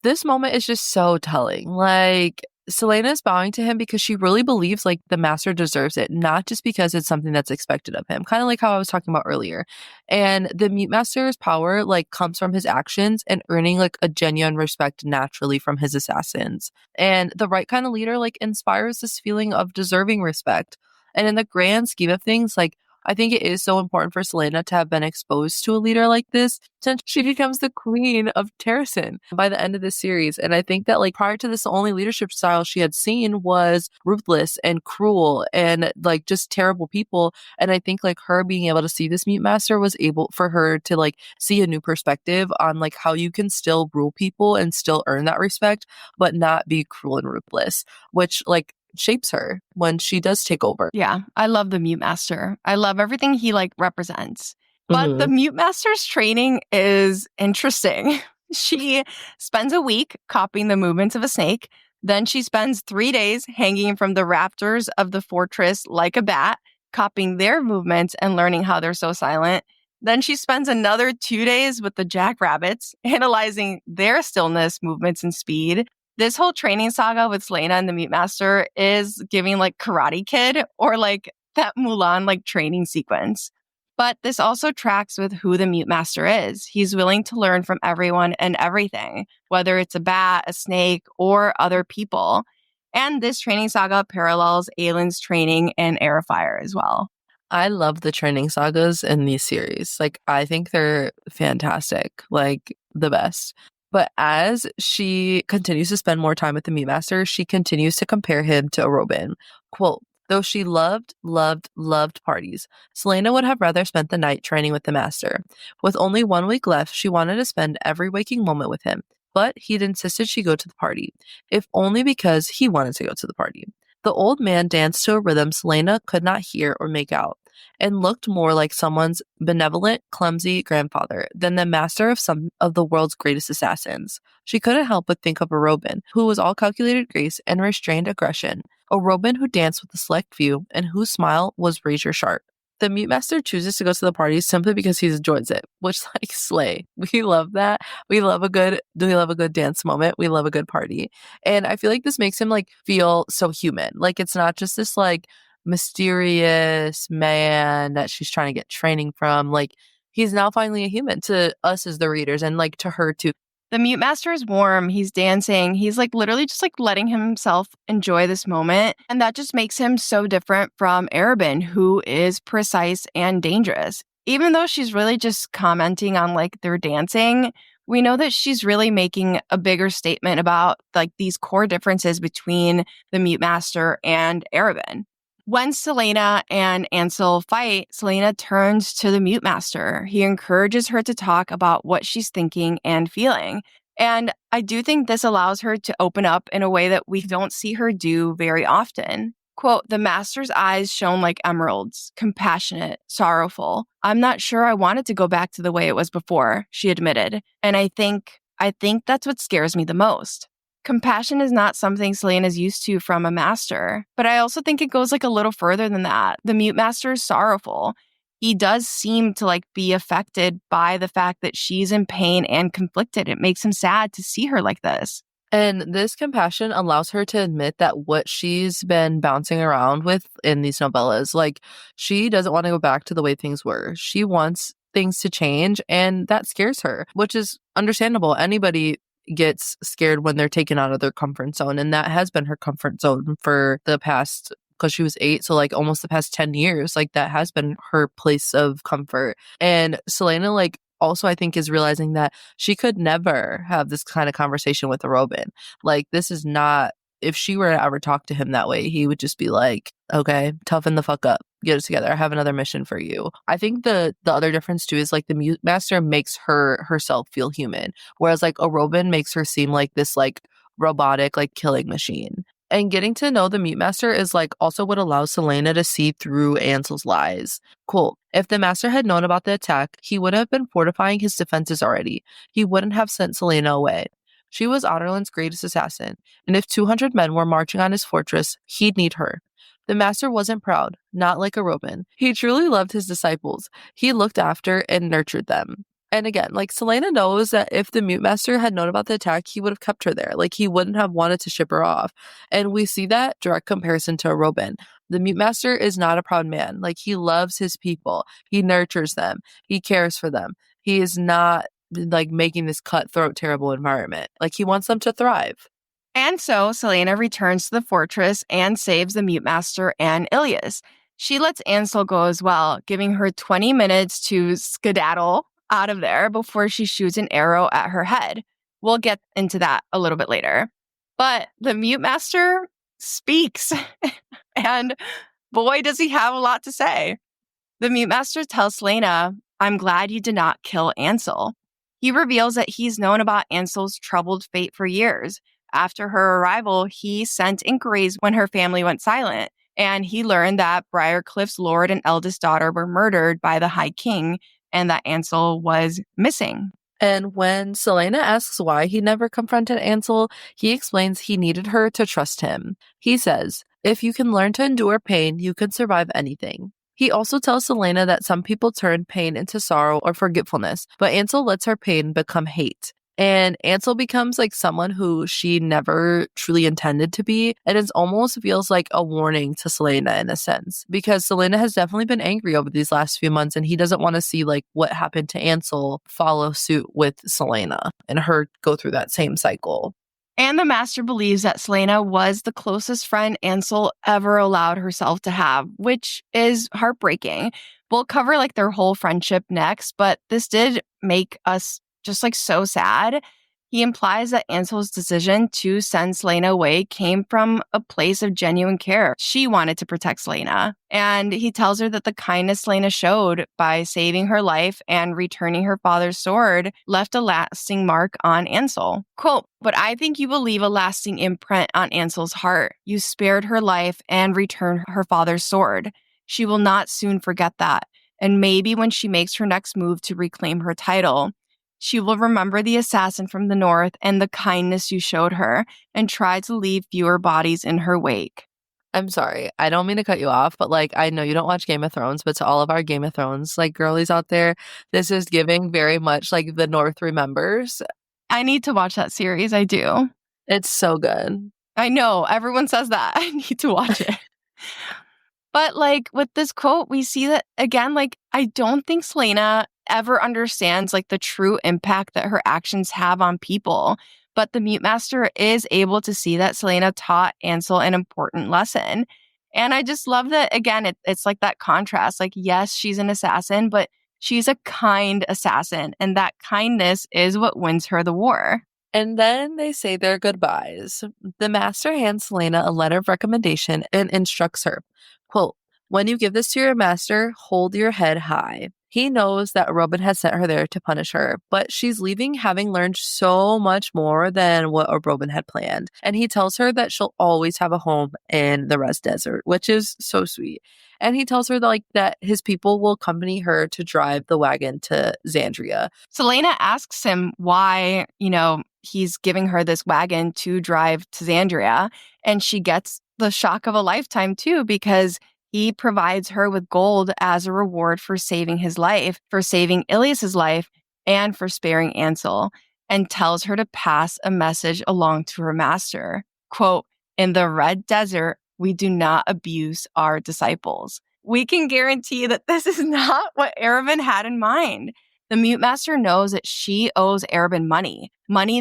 This moment is just so telling. Like, Selena is bowing to him because she really believes like the master deserves it, not just because it's something that's expected of him. Kind of like how I was talking about earlier. And the Mute Master's power like comes from his actions and earning like a genuine respect naturally from his assassins. And the right kind of leader like inspires this feeling of deserving respect. And in the grand scheme of things, like I think it is so important for Selena to have been exposed to a leader like this since she becomes the queen of Terrasen by the end of this series. And I think that like prior to this, the only leadership style she had seen was ruthless and cruel and like just terrible people. And I think like her being able to see this Mute Master was able for her to like see a new perspective on like how you can still rule people and still earn that respect, but not be cruel and ruthless, which like shapes her when she does take over. Yeah, I love the Mute Master. I love everything he like represents. But the Mute Master's training is interesting. She spends a week copying the movements of a snake. Then she spends 3 days hanging from the rafters of the fortress like a bat, copying their movements and learning how they're so silent. Then she spends another 2 days with the jackrabbits, analyzing their stillness, movements, and speed. This whole training saga with Selena and the Mute Master is giving like Karate Kid or like that Mulan like training sequence. But this also tracks with who the Mute Master is. He's willing to learn from everyone and everything, whether it's a bat, a snake, or other people. And this training saga parallels Aylin's training in Heir of Fire as well. I love the training sagas in these series. Like, I think they're fantastic, like the best. But as she continues to spend more time with the Mute Master, she continues to compare him to Robin. Quote, though she loved parties, Selena would have rather spent the night training with the master. With only 1 week left, she wanted to spend every waking moment with him. But he'd insisted she go to the party, if only because he wanted to go to the party. The old man danced to a rhythm Selena could not hear or make out, and looked more like someone's benevolent, clumsy grandfather than the master of some of the world's greatest assassins. She couldn't help but think of a Robin, who was all calculated grace and restrained aggression, a Robin who danced with a select few and whose smile was razor sharp. The Mute Master chooses to go to the party simply because he enjoys it, which like slay. We love that. We love a good dance moment. We love a good party. And I feel like this makes him like feel so human. Like it's not just this like mysterious man that she's trying to get training from. Like he's now finally a human to us as the readers and like to her too. The Mute Master is warm. He's dancing. He's like literally just like letting himself enjoy this moment. And that just makes him so different from Arabin, who is precise and dangerous. Even though she's really just commenting on like their dancing, we know that she's really making a bigger statement about like these core differences between the Mute Master and Arabin. When Selena and Ansel fight, Selena turns to the Mute Master. He encourages her to talk about what she's thinking and feeling. And I do think this allows her to open up in a way that we don't see her do very often. Quote, the master's eyes shone like emeralds, compassionate, sorrowful. I'm not sure I wanted to go back to the way it was before, she admitted. And I think that's what scares me the most. Compassion is not something Selena's used to from a master, but I also think it goes like a little further than that. The Mute Master is sorrowful. he does seem to like be affected by the fact that she's in pain and conflicted. It makes him sad to see her like this. And this compassion allows her to admit that what she's been bouncing around with in these novellas, like she doesn't want to go back to the way things were. She wants things to change, and that scares her, which is understandable. Anybody gets scared when they're taken out of their comfort zone, and that has been her comfort zone for the past, because she was 8, so like almost the past 10 years, like that has been her place of comfort. And Selena, like, also I think is realizing that she could never have this kind of conversation with a Robin. Like, this is not, if she were to ever talk to him that way, he would just be like, okay, toughen the fuck up, get it together, I have another mission for you. I think the other difference too is like the Mute Master makes her herself feel human, whereas like a Robin makes her seem like this like robotic like killing machine. And getting to know the Mute Master is like also what allows Selena to see through Ansel's lies. Cool. If the Master had known about the attack, he would have been fortifying his defenses already. He wouldn't have sent Selena away. She was Otterland's greatest assassin, and if 200 men were marching on his fortress, he'd need her. The Master wasn't proud, not like a Robin. He truly loved his disciples. He looked after and nurtured them. And again, like Selena knows that if the Mute Master had known about the attack, he would have kept her there. Like he wouldn't have wanted to ship her off. And we see that direct comparison to a Robin. The Mute Master is not a proud man. Like he loves his people. He nurtures them. He cares for them. He is not like making this cutthroat, terrible environment. Like he wants them to thrive. And so Selena returns to the fortress and saves the Mute Master and Ilias. She lets Ansel go as well, giving her 20 minutes to skedaddle out of there before she shoots an arrow at her head. We'll get into that a little bit later. But the Mute Master speaks, and boy, does he have a lot to say. The Mute Master tells Selena, "I'm glad you did not kill Ansel." He reveals that he's known about Ansel's troubled fate for years. After her arrival, he sent inquiries when her family went silent, and he learned that Briarcliff's lord and eldest daughter were murdered by the High King, and that Ansel was missing. And when Selena asks why he never confronted Ansel, he explains he needed her to trust him. He says, "If you can learn to endure pain, you can survive anything." He also tells Selena that some people turn pain into sorrow or forgetfulness, but Ansel lets her pain become hate. And Ansel becomes like someone who she never truly intended to be. And it almost feels like a warning to Selena in a sense, because Selena has definitely been angry over these last few months, and he doesn't want to see like what happened to Ansel follow suit with Selena and her go through that same cycle. And the Master believes that Selena was the closest friend Ansel ever allowed herself to have, which is heartbreaking. We'll cover like their whole friendship next, but this did make us just like so sad. He implies that Ansel's decision to send Selena away came from a place of genuine care. She wanted to protect Selena. And he tells her that the kindness Selena showed by saving her life and returning her father's sword left a lasting mark on Ansel. Quote, "But I think you will leave a lasting imprint on Ansel's heart. You spared her life and returned her father's sword. She will not soon forget that. And maybe when she makes her next move to reclaim her title, she will remember the assassin from the north and the kindness you showed her and try to leave fewer bodies in her wake." I'm sorry, I don't mean to cut you off, but like I know you don't watch Game of Thrones, but to all of our Game of Thrones like girlies out there, this is giving very much like the North remembers. I need to watch that series. I do. It's so good. I know. Everyone says that. I need to watch it. But like with this quote, we see that again, like I don't think Selena ever understands like the true impact that her actions have on people. But the Mute Master is able to see that Selena taught Ansel an important lesson. And I just love that, again, it's like that contrast. Like, yes, she's an assassin, but she's a kind assassin. And that kindness is what wins her the war. And then they say their goodbyes. The Master hands Selena a letter of recommendation and instructs her, quote, "When you give this to your master, hold your head high." He knows that Robin has sent her there to punish her, but she's leaving having learned so much more than what Robin had planned. And he tells her that she'll always have a home in the Rest Desert, which is so sweet. And he tells her that his people will accompany her to drive the wagon to Xandria. Selena asks him why, he's giving her this wagon to drive to Xandria. And she gets the shock of a lifetime too, because He provides her with gold as a reward for saving his life, for saving Ilias's life, and for sparing Ansel, and tells her to pass a message along to her master. Quote, "In the Red Desert, we do not abuse our disciples." We can guarantee that this is not what Arabin had in mind. The Mute Master knows that she owes Arabin money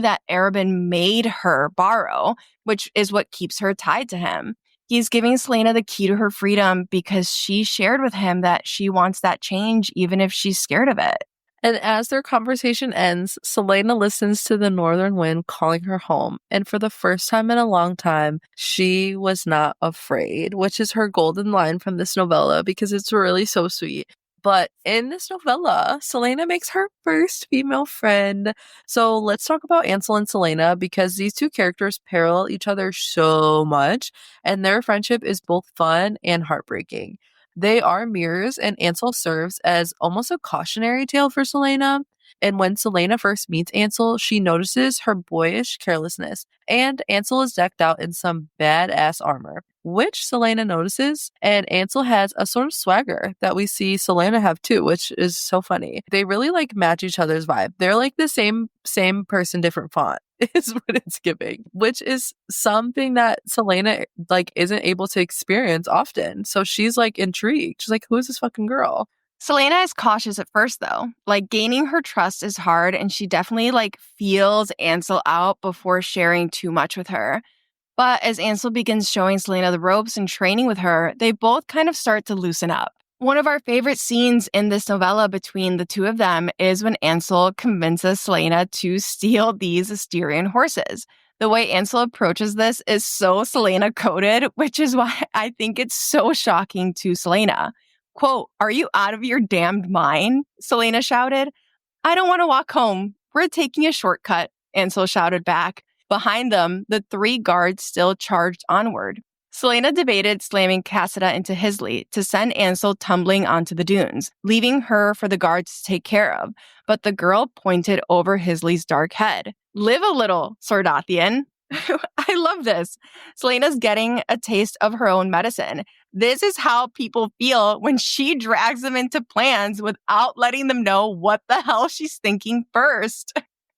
that Arabin made her borrow, which is what keeps her tied to him. He's giving Selena the key to her freedom because she shared with him that she wants that change even if she's scared of it. And as their conversation ends, Selena listens to the northern wind calling her home. And for the first time in a long time, she was not afraid, which is her golden line from this novella because it's really so sweet. But in this novella, Selena makes her first female friend. So let's talk about Ansel and Selena because these two characters parallel each other so much, and their friendship is both fun and heartbreaking. They are mirrors, and Ansel serves as almost a cautionary tale for Selena. And when Selena first meets Ansel, she notices her boyish carelessness, and Ansel is decked out in some badass armor, which Selena notices. And Ansel has a sort of swagger that we see Selena have too, which is so funny. They really like match each other's vibe. They're like the same person, different font. Is what it's giving, which is something that Selena like isn't able to experience often. So she's like intrigued. She's like, who is this fucking girl? Selena is cautious at first, though. Like, gaining her trust is hard, and she definitely, feels Ansel out before sharing too much with her. But as Ansel begins showing Selena the ropes and training with her, they both kind of start to loosen up. One of our favorite scenes in this novella between the two of them is when Ansel convinces Selena to steal these Asterian horses. The way Ansel approaches this is so Selena-coded, which is why I think it's so shocking to Selena. Quote, "Are you out of your damned mind?" Selena shouted. "I don't want to walk home. We're taking a shortcut," Ansel shouted back. Behind them, the three guards still charged onward. Selena debated slamming Cassida into Hisley to send Ansel tumbling onto the dunes, leaving her for the guards to take care of, but the girl pointed over Hisley's dark head. "Live a little, Sordathian." I love this. Selena's getting a taste of her own medicine. This is how people feel when she drags them into plans without letting them know what the hell she's thinking first.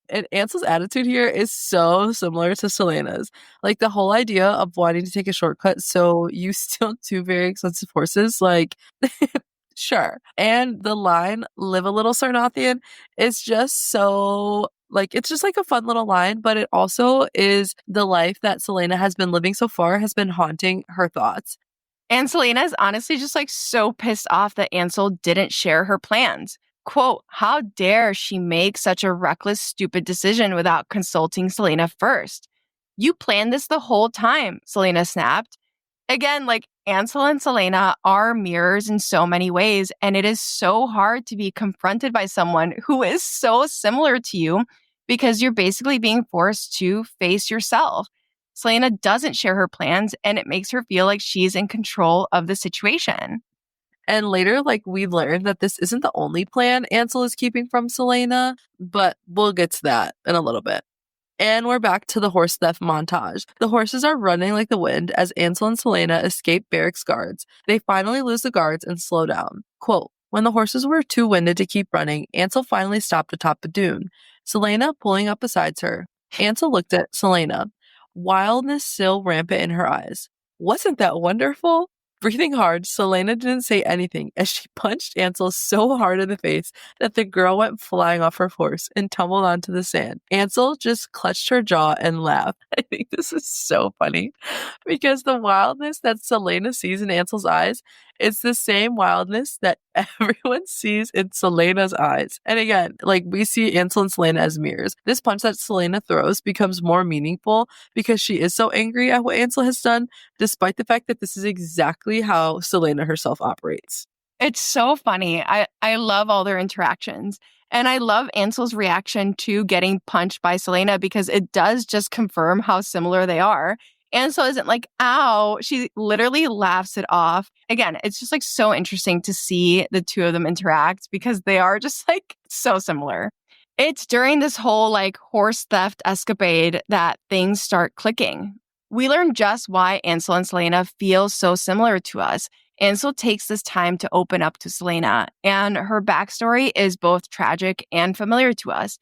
And Ansel's attitude here is so similar to Selena's. Like the whole idea of wanting to take a shortcut so you steal two very expensive horses, like sure. And the line, "live a little Sarnathian," is just so like it's just like a fun little line, but it also is the life that Selena has been living so far has been haunting her thoughts. And Selena is honestly just so pissed off that Ansel didn't share her plans. Quote, "How dare she make such a reckless, stupid decision without consulting Selena first? You planned this the whole time," Selena snapped. Again, Ansel and Selena are mirrors in so many ways, and it is so hard to be confronted by someone who is so similar to you because you're basically being forced to face yourself. Selena doesn't share her plans, and it makes her feel like she's in control of the situation. And later, we learn that this isn't the only plan Ansel is keeping from Selena, but we'll get to that in a little bit. And we're back to the horse theft montage. The horses are running like the wind as Ansel and Selena escape barracks guards. They finally lose the guards and slow down. Quote, "When the horses were too winded to keep running, Ansel finally stopped atop the dune, Selena pulling up beside her. Ansel looked at Selena, wildness still rampant in her eyes. Wasn't that wonderful?" Breathing hard, Selena didn't say anything as she punched Ansel so hard in the face that the girl went flying off her horse and tumbled onto the sand. Ansel just clutched her jaw and laughed. I think this is so funny because the wildness that Selena sees in Ansel's eyes is the same wildness that everyone sees in Selena's eyes. And again, we see Ansel and Selena as mirrors. This punch that Selena throws becomes more meaningful because she is so angry at what Ansel has done, despite the fact that this is exactly how Selena herself operates. It's so funny. I love all their interactions. And I love Ansel's reaction to getting punched by Selena because it does just confirm how similar they are. Ansel isn't like, ow. She literally laughs it off. Again, it's just so interesting to see the two of them interact because they are just so similar. It's during this whole horse theft escapade that things start clicking. We learn just why Ansel and Selena feel so similar to us. Ansel takes this time to open up to Selena, and her backstory is both tragic and familiar to us.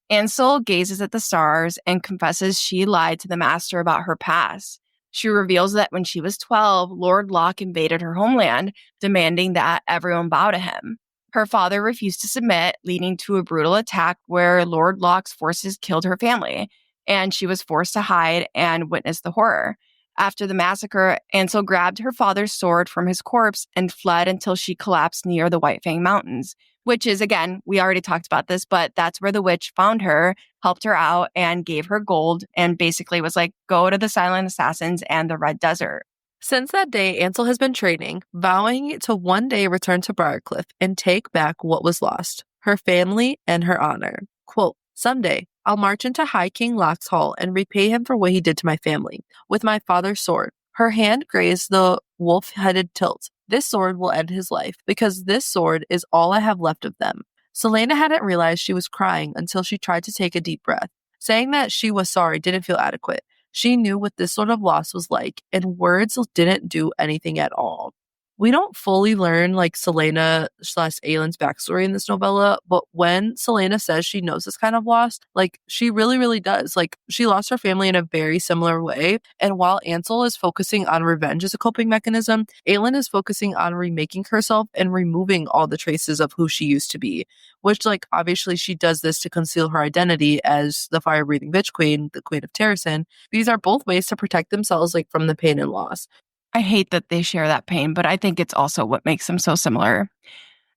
Ansel gazes at the stars and confesses she lied to the master about her past. She reveals that when she was 12, Lord Locke invaded her homeland, demanding that everyone bow to him. Her father refused to submit, leading to a brutal attack where Lord Locke's forces killed her family, and she was forced to hide and witness the horror. After the massacre, Ansel grabbed her father's sword from his corpse and fled until she collapsed near the White Fang Mountains, which is, again, we already talked about this, but that's where the witch found her, helped her out, and gave her gold, and basically was like, go to the Silent Assassins and the Red Desert. Since that day, Ansel has been training, vowing to one day return to Briarcliff and take back what was lost, her family and her honor. Quote, someday, I'll march into High King Locke's hall and repay him for what he did to my family, with my father's sword. Her hand grazed the wolf-headed tilt. This sword will end his life, because this sword is all I have left of them. Selena hadn't realized she was crying until she tried to take a deep breath. Saying that she was sorry didn't feel adequate. She knew what this sort of loss was like, and words didn't do anything at all. We don't fully learn Selena/Aylin's backstory in this novella, but when Selena says she knows this kind of loss, she really, really does. She lost her family in a very similar way. And while Ansel is focusing on revenge as a coping mechanism, Aylin is focusing on remaking herself and removing all the traces of who she used to be, which obviously she does this to conceal her identity as the fire-breathing bitch queen, the queen of Terrasen. These are both ways to protect themselves from the pain and loss. I hate that they share that pain, but I think it's also what makes them so similar.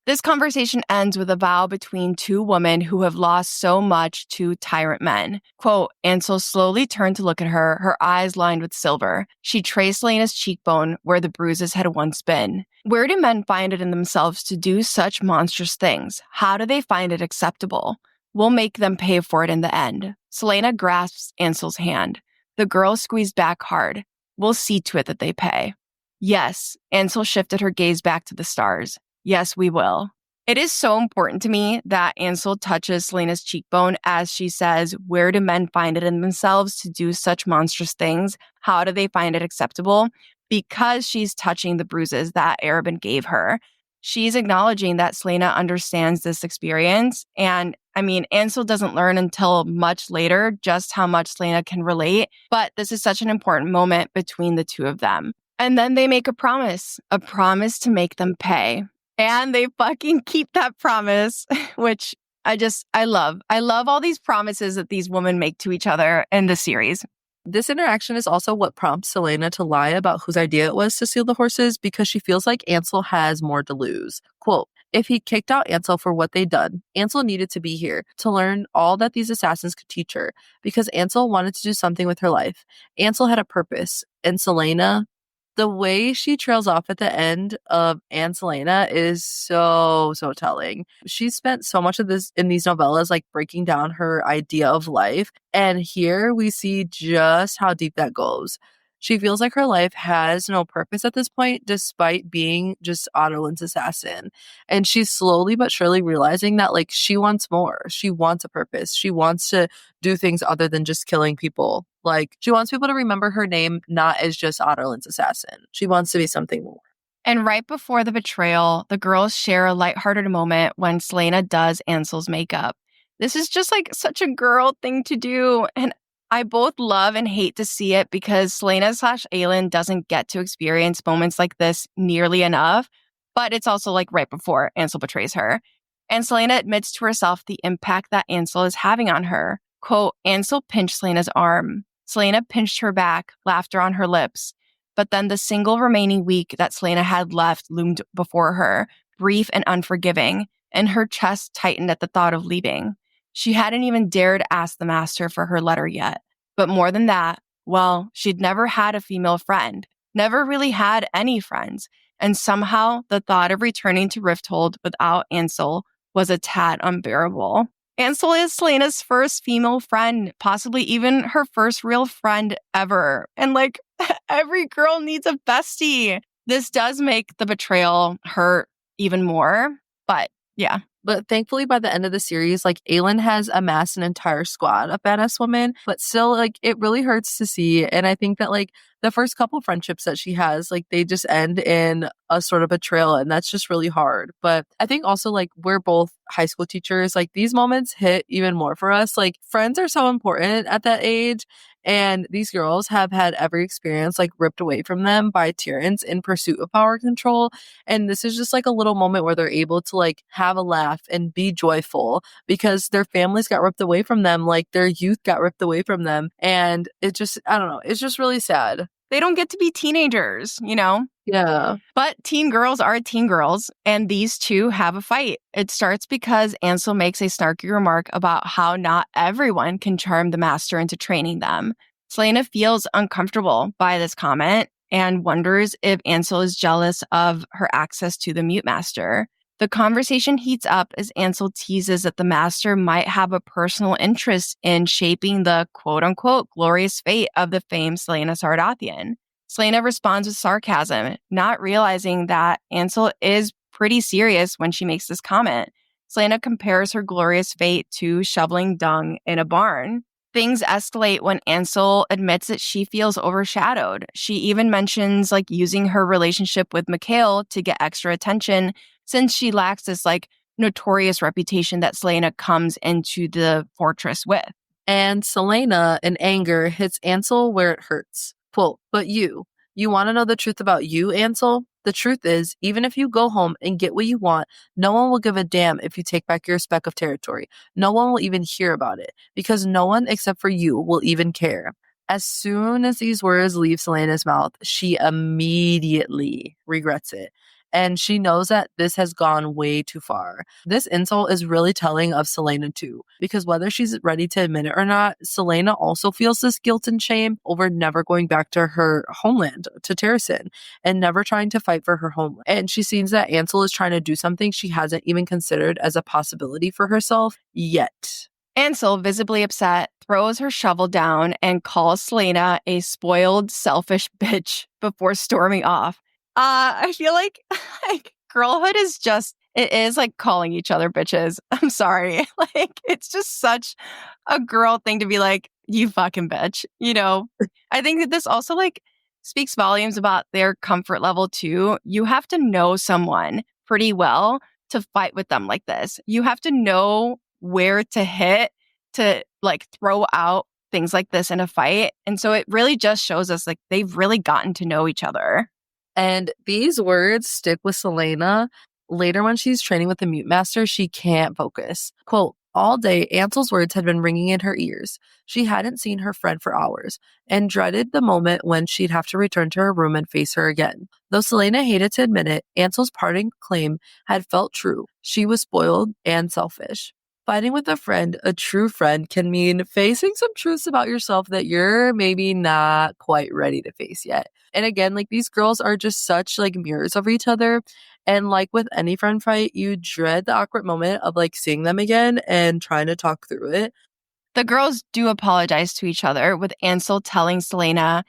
This conversation ends with a vow between two women who have lost so much to tyrant men. Quote, Ansel slowly turned to look at her, her eyes lined with silver. She traced Selena's cheekbone where the bruises had once been. Where do men find it in themselves to do such monstrous things? How do they find it acceptable? We'll make them pay for it in the end. Selena grasps Ansel's hand. The girl squeezed back hard. We'll see to it that they pay. Yes, Ansel shifted her gaze back to the stars. Yes, we will. It is so important to me that Ansel touches Selena's cheekbone as she says, where do men find it in themselves to do such monstrous things? How do they find it acceptable? Because she's touching the bruises that Arobynn gave her. She's acknowledging that Selena understands this experience. And Ansel doesn't learn until much later just how much Selena can relate. But this is such an important moment between the two of them. And then they make a promise to make them pay. And they fucking keep that promise, which I love. I love all these promises that these women make to each other in the series. This interaction is also what prompts Selena to lie about whose idea it was to steal the horses, because she feels like Ansel has more to lose. Quote, if he kicked out Ansel for what they'd done, Ansel needed to be here to learn all that these assassins could teach her, because Ansel wanted to do something with her life. Ansel had a purpose, and Selena, the way she trails off at the end of Anne Selena is so telling. She spent so much of this in these novellas, breaking down her idea of life. And here we see just how deep that goes. She feels like her life has no purpose at this point, despite being just Otterlin's assassin. And she's slowly but surely realizing that she wants more. She wants a purpose. She wants to do things other than just killing people. She wants people to remember her name not as just Otterlin's assassin. She wants to be something more. And right before the betrayal, the girls share a lighthearted moment when Selena does Ansel's makeup. This is just such a girl thing to do. And I both love and hate to see it because Selena/Aylin doesn't get to experience moments like this nearly enough. But it's also right before Ansel betrays her. And Selena admits to herself the impact that Ansel is having on her. Quote, Ansel pinched Selena's arm. Selena pinched her back, laughter on her lips. But then the single remaining week that Selena had left loomed before her, brief and unforgiving, and her chest tightened at the thought of leaving. She hadn't even dared ask the master for her letter yet. But more than that, she'd never had a female friend, never really had any friends, and somehow the thought of returning to Rifthold without Ansel was a tad unbearable. Ansel is Selena's first female friend, possibly even her first real friend ever. And every girl needs a bestie. This does make the betrayal hurt even more. But yeah. But thankfully, by the end of the series, Aylin has amassed an entire squad of badass women. But still, it really hurts to see. And I think that, the first couple friendships that she has, like they just end in a sort of betrayal, and that's just really hard. But I think also like we're both high school teachers, like these moments hit even more for us. Like friends are so important at that age. And these girls have had every experience like ripped away from them by tyrants in pursuit of power control. And this is just like a little moment where they're able to like have a laugh and be joyful because their families got ripped away from them, like their youth got ripped away from them. And it just, I don't know, it's just really sad. They don't get to be teenagers, you know? Yeah. But teen girls are teen girls, and these two have a fight. It starts because Ansel makes a snarky remark about how not everyone can charm the master into training them. Selena feels uncomfortable by this comment and wonders if Ansel is jealous of her access to the mute master. The conversation heats up as Ansel teases that the master might have a personal interest in shaping the quote-unquote glorious fate of the famed Selena Sardathian. Selena responds with sarcasm, not realizing that Ansel is pretty serious when she makes this comment. Selena compares her glorious fate to shoveling dung in a barn. Things escalate when Ansel admits that she feels overshadowed. She even mentions like using her relationship with Mikhail to get extra attention since she lacks this like notorious reputation that Selena comes into the fortress with. And Selena, in anger, hits Ansel where it hurts. Quote, but you want to know the truth about you, Ansel? The truth is, even if you go home and get what you want, no one will give a damn if you take back your speck of territory. No one will even hear about it because no one except for you will even care. As soon as these words leave Selena's mouth, she immediately regrets it. And she knows that this has gone way too far. This insult is really telling of Selena too, because whether she's ready to admit it or not, Selena also feels this guilt and shame over never going back to her homeland, to Terrasen, and never trying to fight for her homeland. And she sees that Ansel is trying to do something she hasn't even considered as a possibility for herself yet. Ansel, visibly upset, throws her shovel down and calls Selena a spoiled, selfish bitch before storming off. I feel like girlhood is just, it is like calling each other bitches. I'm sorry. Like, it's just such a girl thing to be like, you fucking bitch. You know, I think that this also like speaks volumes about their comfort level too. You have to know someone pretty well to fight with them like this. You have to know where to hit to like throw out things like this in a fight. And so it really just shows us like they've really gotten to know each other. And these words stick with Selena. Later, when she's training with the mute master, she can't focus. Quote, all day, Ansel's words had been ringing in her ears. She hadn't seen her friend for hours and dreaded the moment when she'd have to return to her room and face her again. Though Selena hated to admit it, Ansel's parting claim had felt true. She was spoiled and selfish. Fighting with a friend, a true friend, can mean facing some truths about yourself that you're maybe not quite ready to face yet. And again, like these girls are just such like mirrors of each other. And like with any friend fight, you dread the awkward moment of like seeing them again and trying to talk through it. The girls do apologize to each other, with Ansel telling Selena,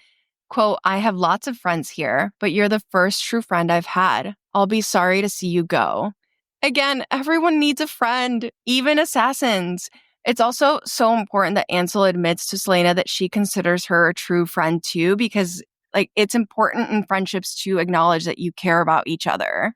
quote, I have lots of friends here, but you're the first true friend I've had. I'll be sorry to see you go. Again, everyone needs a friend, even assassins. It's also so important that Ansel admits to Selena that she considers her a true friend too, because like it's important in friendships to acknowledge that you care about each other.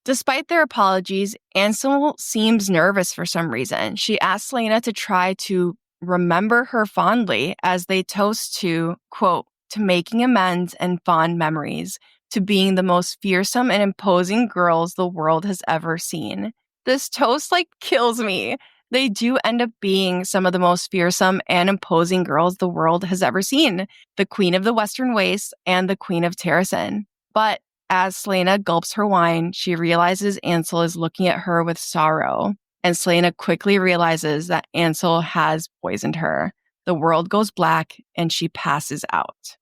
Despite their apologies, Ansel seems nervous for some reason. She asks Selena to try to remember her fondly as they toast to, quote, to making amends and fond memories, to being the most fearsome and imposing girls the world has ever seen. This toast like kills me. They do end up being some of the most fearsome and imposing girls the world has ever seen. The Queen of the Western Wastes and the Queen of Terrasen. But as Selena gulps her wine, she realizes Ansel is looking at her with sorrow. And Selena quickly realizes that Ansel has poisoned her. The world goes black and she passes out.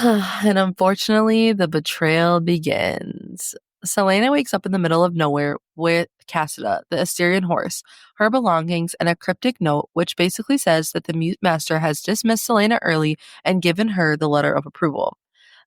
And unfortunately, the betrayal begins. Selena wakes up in the middle of nowhere with Cassida, the Assyrian horse, her belongings, and a cryptic note which basically says that the mute master has dismissed Selena early and given her the letter of approval.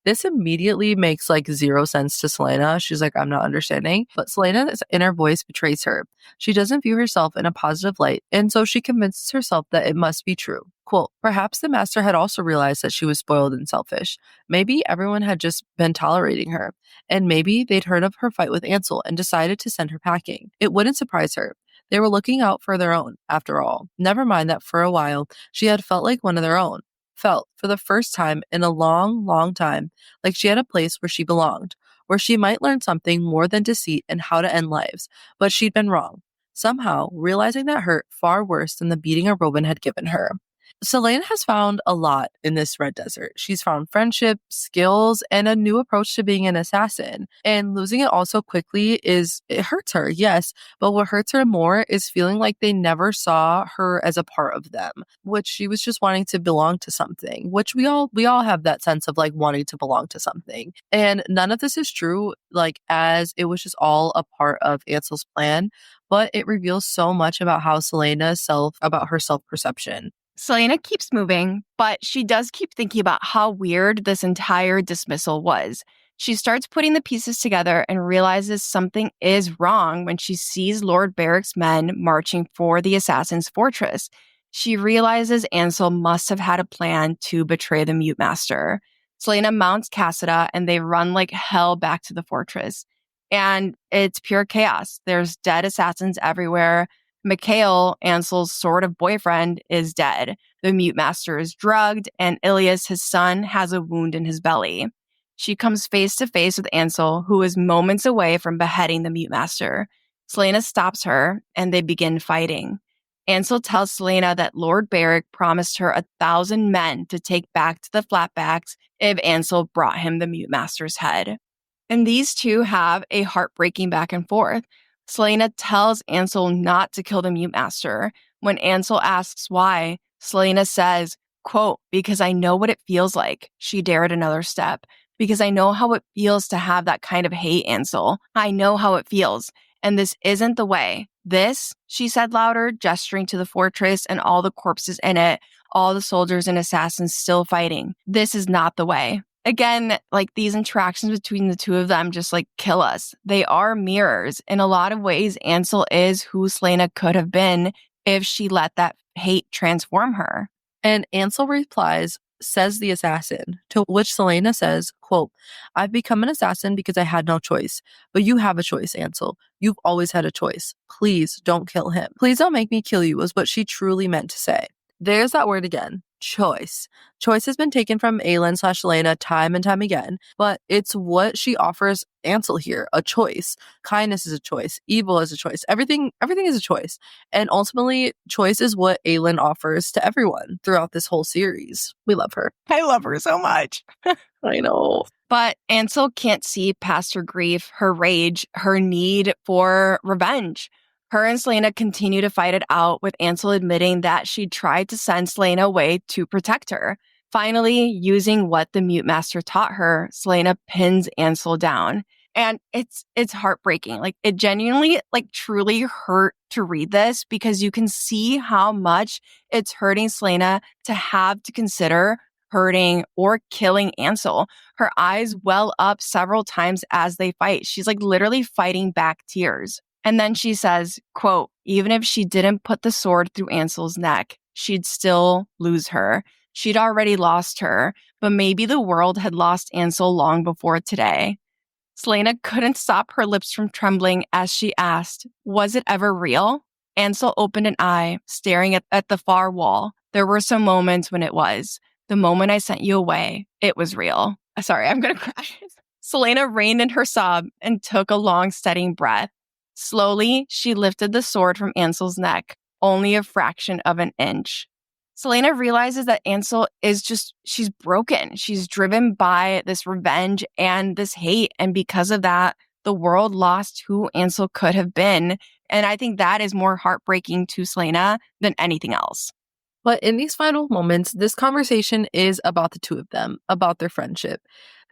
This immediately makes like zero sense to Selena. She's like, I'm not understanding. But Selena's inner voice betrays her. She doesn't view herself in a positive light, and so she convinces herself that it must be true. Quote, perhaps the master had also realized that she was spoiled and selfish. Maybe everyone had just been tolerating her, and maybe they'd heard of her fight with Ansel and decided to send her packing. It wouldn't surprise her. They were looking out for their own, after all. Never mind that for a while, she had felt like one of their own. Felt, for the first time in a long, long time, like she had a place where she belonged, where she might learn something more than deceit and how to end lives. But she'd been wrong. Somehow, realizing that hurt far worse than the beating a Robin had given her. Selena has found a lot in this red desert. She's found friendship, skills, and a new approach to being an assassin. And losing it all so quickly it hurts her, yes. But what hurts her more is feeling like they never saw her as a part of them, which she was just wanting to belong to something, which we all have that sense of like wanting to belong to something. And none of this is true, like as it was just all a part of Ansel's plan, but it reveals so much about how about her self-perception. Selena keeps moving, but she does keep thinking about how weird this entire dismissal was. She starts putting the pieces together and realizes something is wrong when she sees Lord Barrick's men marching for the assassin's fortress. She realizes Ansel must have had a plan to betray the Mute Master. Selena mounts Cassida and they run like hell back to the fortress. And it's pure chaos. There's dead assassins everywhere. Mikhail, Ansel's sort of boyfriend, is dead. The Mute Master is drugged, and Ilias, his son, has a wound in his belly. She comes face to face with Ansel, who is moments away from beheading the Mute Master. Selena stops her, and they begin fighting. Ansel tells Selena that Lord Barrick promised her 1,000 men to take back to the Flatbacks if Ansel brought him the Mute Master's head. And these two have a heartbreaking back and forth. Selena tells Ansel not to kill the Mute Master. When Ansel asks why, Selena says, quote, because I know what it feels like. She dared another step. Because I know how it feels to have that kind of hate, Ansel. I know how it feels. And this isn't the way. This, she said louder, gesturing to the fortress and all the corpses in it, all the soldiers and assassins still fighting. This is not the way. Again, like these interactions between the two of them just like kill us. They are mirrors. In a lot of ways, Ansel is who Selena could have been if she let that hate transform her. And Ansel replies, says the assassin, to which Selena says, quote, I've become an assassin because I had no choice. But you have a choice, Ansel. You've always had a choice. Please don't kill him. Please don't make me kill you was what she truly meant to say. There's that word again. Choice. Choice has been taken from Aelin/Selena time and time again, but it's what she offers Ansel here, a choice. Kindness is a choice. Evil is a choice. Everything is a choice. And ultimately, choice is what Aelin offers to everyone throughout this whole series. We love her. I love her so much. I know. But Ansel can't see past her grief, her rage, her need for revenge. Her and Selena continue to fight it out, with Ansel admitting that she tried to send Selena away to protect her. Finally, using what the Mute Master taught her, Selena pins Ansel down. And it's heartbreaking. Like, it genuinely, like, truly hurt to read this because you can see how much it's hurting Selena to have to consider hurting or killing Ansel. Her eyes well up several times as they fight. She's like literally fighting back tears. And then she says, quote, even if she didn't put the sword through Ansel's neck, she'd still lose her. She'd already lost her, but maybe the world had lost Ansel long before today. Selena couldn't stop her lips from trembling as she asked, was it ever real? Ansel opened an eye, staring at the far wall. There were some moments when it was. The moment I sent you away, it was real. Sorry, I'm going to cry. Selena reined in her sob and took a long, steadying breath. Slowly, she lifted the sword from Ansel's neck, only a fraction of an inch. Selena realizes that Ansel she's broken. She's driven by this revenge and this hate. And because of that, the world lost who Ansel could have been. And I think that is more heartbreaking to Selena than anything else. But in these final moments, this conversation is about the two of them, about their friendship.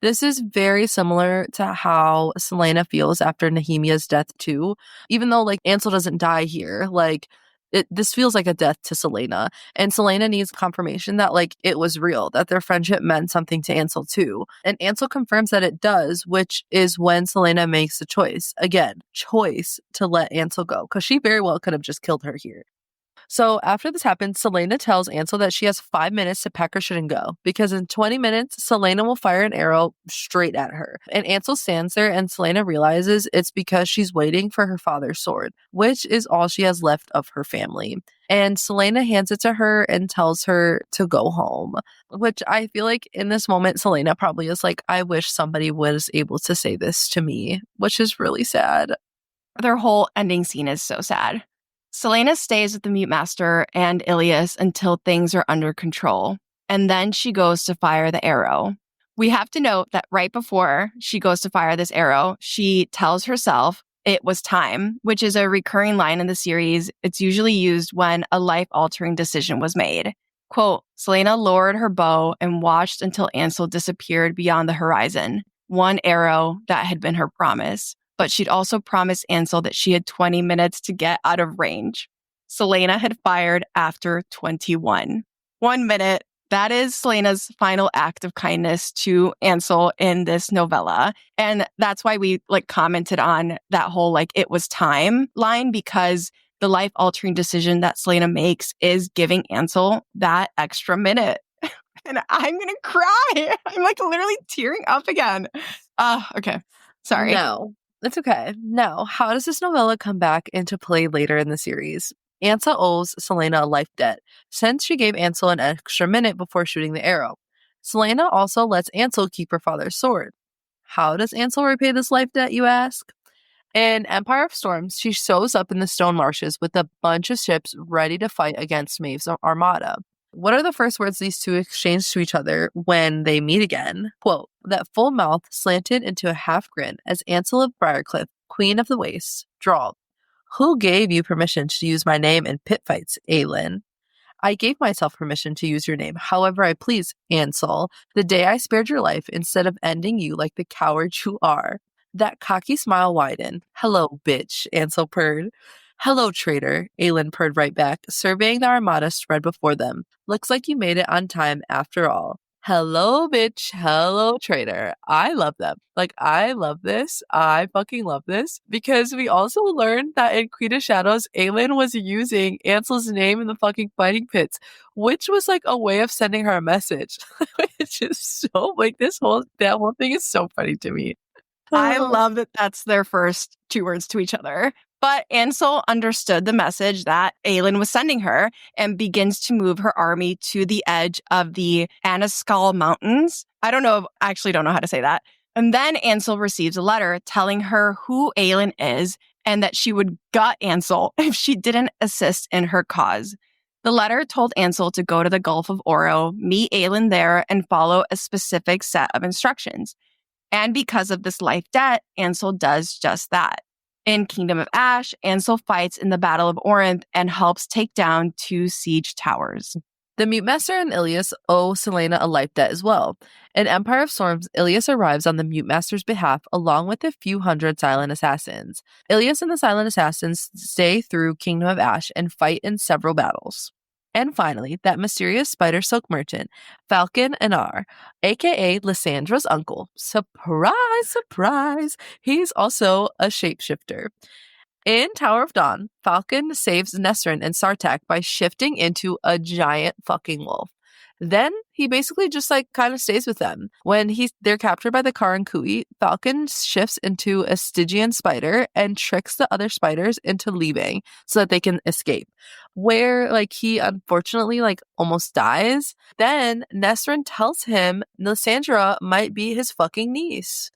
This is very similar to how Selena feels after Nehemia's death too. Even though like Ansel doesn't die here, like this feels like a death to Selena. And Selena needs confirmation that like it was real, that their friendship meant something to Ansel too. And Ansel confirms that it does, which is when Selena makes the choice. Again, choice to let Ansel go, because she very well could have just killed her here. So after this happens, Selena tells Ansel that she has 5 minutes to pack her shit and go, because in 20 minutes, Selena will fire an arrow straight at her. And Ansel stands there, and Selena realizes it's because she's waiting for her father's sword, which is all she has left of her family. And Selena hands it to her and tells her to go home, which I feel like in this moment, Selena probably is like, I wish somebody was able to say this to me, which is really sad. Their whole ending scene is so sad. Selena stays with the Mute Master and Ilias until things are under control, and then she goes to fire the arrow. We have to note that right before she goes to fire this arrow, she tells herself it was time, which is a recurring line in the series. It's usually used when a life-altering decision was made. Quote, Selena lowered her bow and watched until Ansel disappeared beyond the horizon. One arrow that had been her promise. But she'd also promised Ansel that she had 20 minutes to get out of range. Selena had fired after 21. 1 minute. That is Selena's final act of kindness to Ansel in this novella. And that's why we commented on that whole it was time line, because the life-altering decision that Selena makes is giving Ansel that extra minute. And I'm going to cry. I'm literally tearing up again. Okay. Sorry. No. It's okay. Now, how does this novella come back into play later in the series? Ansel owes Selena a life debt, since she gave Ansel an extra minute before shooting the arrow. Selena also lets Ansel keep her father's sword. How does Ansel repay this life debt, you ask? In Empire of Storms, she shows up in the Stone Marshes with a bunch of ships ready to fight against Maeve's armada. What are the first words these two exchange to each other when they meet again? Quote, that full mouth slanted into a half grin as Ansel of Briarcliff, Queen of the Wastes, drawled, who gave you permission to use my name in pit fights, Aelin? I gave myself permission to use your name however I please, Ansel, the day I spared your life instead of ending you like the coward you are. That cocky smile widened. Hello, bitch, Ansel purred. Hello, traitor, Aelin purred right back, surveying the armada spread before them. Looks like you made it on time after all. Hello, bitch. Hello, traitor. I love them. I love this. I fucking love this. Because we also learned that in Queen of Shadows, Aelin was using Ansel's name in the fucking fighting pits, which was a way of sending her a message. Which is so, that whole thing is so funny to me. I love that that's their first 2 words to each other. But Ansel understood the message that Aelin was sending her and begins to move her army to the edge of the Anaskal Mountains. I actually don't know how to say that. And then Ansel receives a letter telling her who Aelin is and that she would gut Ansel if she didn't assist in her cause. The letter told Ansel to go to the Gulf of Oro, meet Aelin there, and follow a specific set of instructions. And because of this life debt, Ansel does just that. In Kingdom of Ash, Ansel fights in the Battle of Orinth and helps take down 2 siege towers. The Mute Master and Ilias owe Selena a life debt as well. In Empire of Storms, Ilias arrives on the Mute Master's behalf along with a few hundred silent assassins. Ilias and the silent assassins stay through Kingdom of Ash and fight in several battles. And finally, that mysterious spider silk merchant, Falcon Anar, aka Lysandra's uncle. Surprise, surprise! He's also a shapeshifter. In Tower of Dawn, Falcon saves Nesrin and Sartak by shifting into a giant fucking wolf. Then he basically just kind of stays with them. When they're captured by the Karan Kui, Falcon shifts into a Stygian spider and tricks the other spiders into leaving so that they can escape. Where he unfortunately almost dies. Then Nesrin tells him Lysandra might be his fucking niece.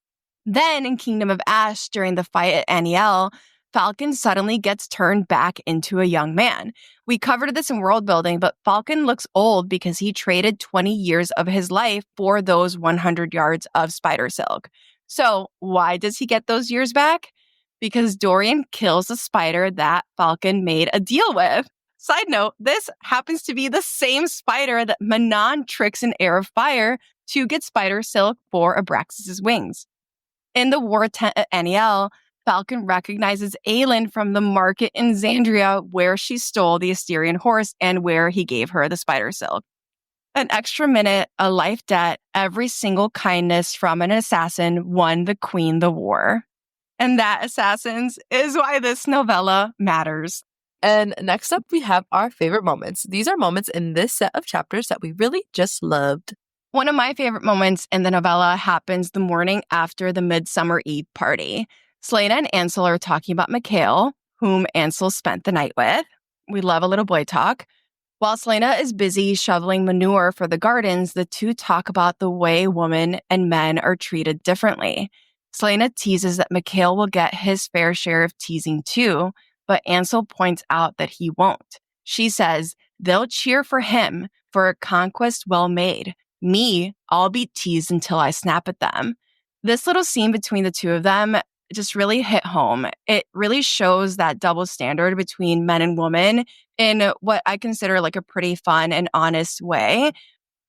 Then in Kingdom of Ash, during the fight at Aniel, Falcon suddenly gets turned back into a young man. We covered this in world building, but Falcon looks old because he traded 20 years of his life for those 100 yards of spider silk. So why does he get those years back? Because Dorian kills the spider that Falcon made a deal with. Side note, this happens to be the same spider that Manon tricks in Air of Fire to get spider silk for Abraxas' wings. In the war tent at Aniel, Falcon recognizes Aelin from the market in Xandria where she stole the Asterian horse and where he gave her the spider silk. An extra minute, a life debt, every single kindness from an assassin won the queen the war. And that, assassins, is why this novella matters. And next up, we have our favorite moments. These are moments in this set of chapters that we really just loved. One of my favorite moments in the novella happens the morning after the Midsummer Eve party. Selena and Ansel are talking about Mikhail, whom Ansel spent the night with. We love a little boy talk. While Selena is busy shoveling manure for the gardens, the two talk about the way women and men are treated differently. Selena teases that Mikhail will get his fair share of teasing too, but Ansel points out that he won't. She says, they'll cheer for him for a conquest well made. Me, I'll be teased until I snap at them. This little scene between the two of them just really hit home. It really shows that double standard between men and women in what I consider like a pretty fun and honest way.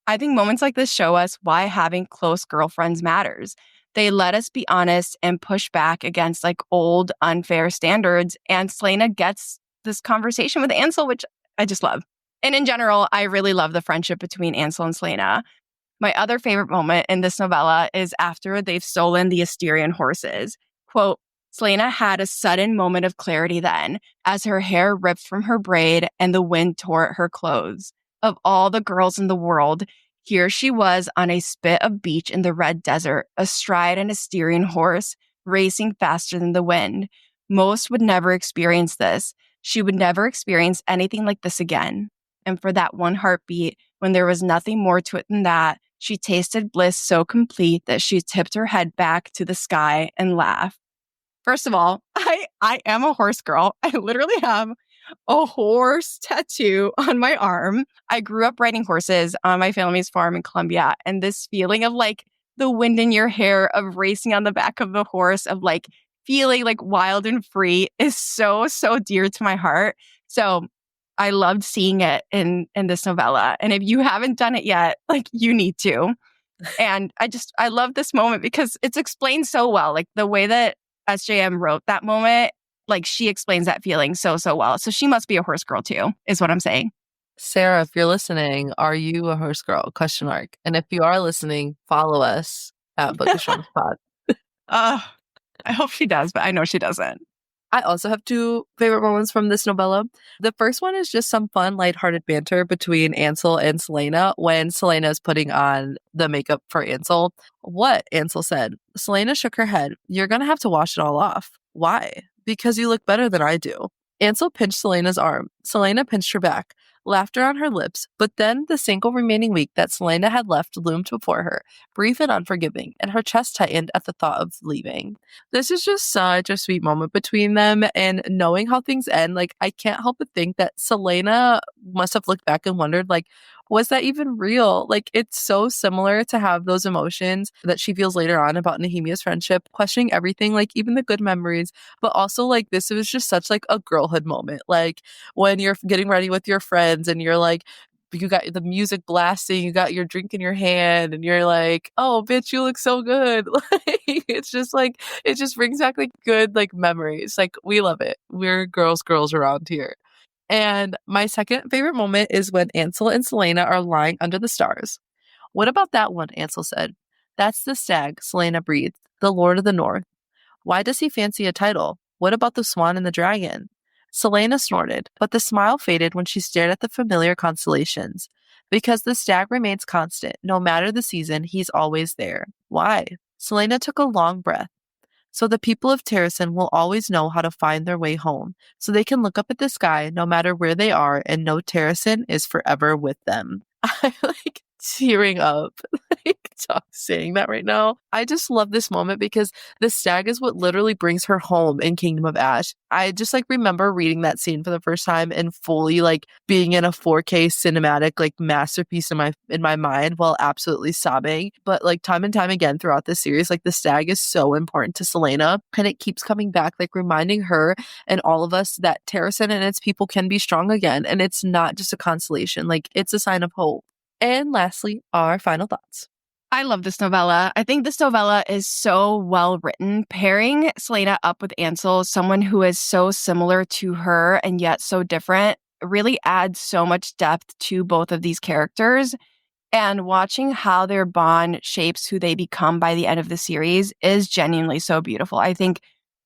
I think moments like this show us why having close girlfriends matters. They let us be honest and push back against like old, unfair standards. And Selena gets this conversation with Ansel, which I just love. And in general, I really love the friendship between Ansel and Selena. My other favorite moment in this novella is after they've stolen the Asterian horses. Quote, Selena had a sudden moment of clarity then, as her hair ripped from her braid and the wind tore at her clothes. Of all the girls in the world, here she was on a spit of beach in the red desert, astride an Asterian horse, racing faster than the wind. Most would never experience this. She would never experience anything like this again. And for that one heartbeat, when there was nothing more to it than that, she tasted bliss so complete that she tipped her head back to the sky and laughed. First of all, I am a horse girl. I literally have a horse tattoo on my arm. I grew up riding horses on my family's farm in Colombia. And this feeling of like the wind in your hair, of racing on the back of the horse, of like feeling like wild and free is so, so dear to my heart. So I loved seeing it in this novella. And if you haven't done it yet, like you need to. And I love this moment because it's explained so well. Like the way that SJM wrote that moment, like she explains that feeling so, so well. So she must be a horse girl too, is what I'm saying. Sarah, if you're listening, are you a horse girl? Question mark. And if you are listening, follow us at Bookish Pod. I hope she does, but I know she doesn't. I also have two favorite moments from this novella. The first one is just some fun, lighthearted banter between Ansel and Selena when Selena is putting on the makeup for Ansel. What? Ansel said. Selena shook her head. You're going to have to wash it all off. Why? Because you look better than I do. Ansel pinched Selena's arm. Selena pinched her back. Laughter on her lips, but then the single remaining week that Selena had left loomed before her, brief and unforgiving, and her chest tightened at the thought of leaving. This is just such a sweet moment between them, and knowing how things end, like, I can't help but think that Selena must have looked back and wondered, like, was that even real? Like, it's so similar to have those emotions that she feels later on about Nehemia's friendship, questioning everything, like even the good memories, but also like this was just such like a girlhood moment. Like when you're getting ready with your friends and you're like, you got the music blasting, you got your drink in your hand, and you're like, oh, bitch, you look so good. Like, it's just like, it just brings back like good like memories. Like, we love it. We're girls around here. And my second favorite moment is when Ansel and Selena are lying under the stars. What about that one? Ansel said. That's the stag, Selena breathed, the Lord of the North. Why does he fancy a title? What about the swan and the dragon? Selena snorted, but the smile faded when she stared at the familiar constellations. Because the stag remains constant, no matter the season, he's always there. Why? Selena took a long breath. So the people of Terrasen will always know how to find their way home, so they can look up at the sky no matter where they are and know Terrasen is forever with them. I'm like tearing up, like saying that right now. I just love this moment because the stag is what literally brings her home in Kingdom of Ash. I just like remember reading that scene for the first time and fully like being in a 4K cinematic like masterpiece in my mind while absolutely sobbing. But like time and time again throughout this series, like the stag is so important to Selena, and it keeps coming back, like reminding her and all of us that Terrasen and its people can be strong again, and it's not just a consolation, like it's a sign of hope. And lastly, our final thoughts. I love this novella. I think this novella is so well written. Pairing Selena up with Ansel, someone who is so similar to her and yet so different, really adds so much depth to both of these characters. And watching how their bond shapes who they become by the end of the series is genuinely so beautiful. I think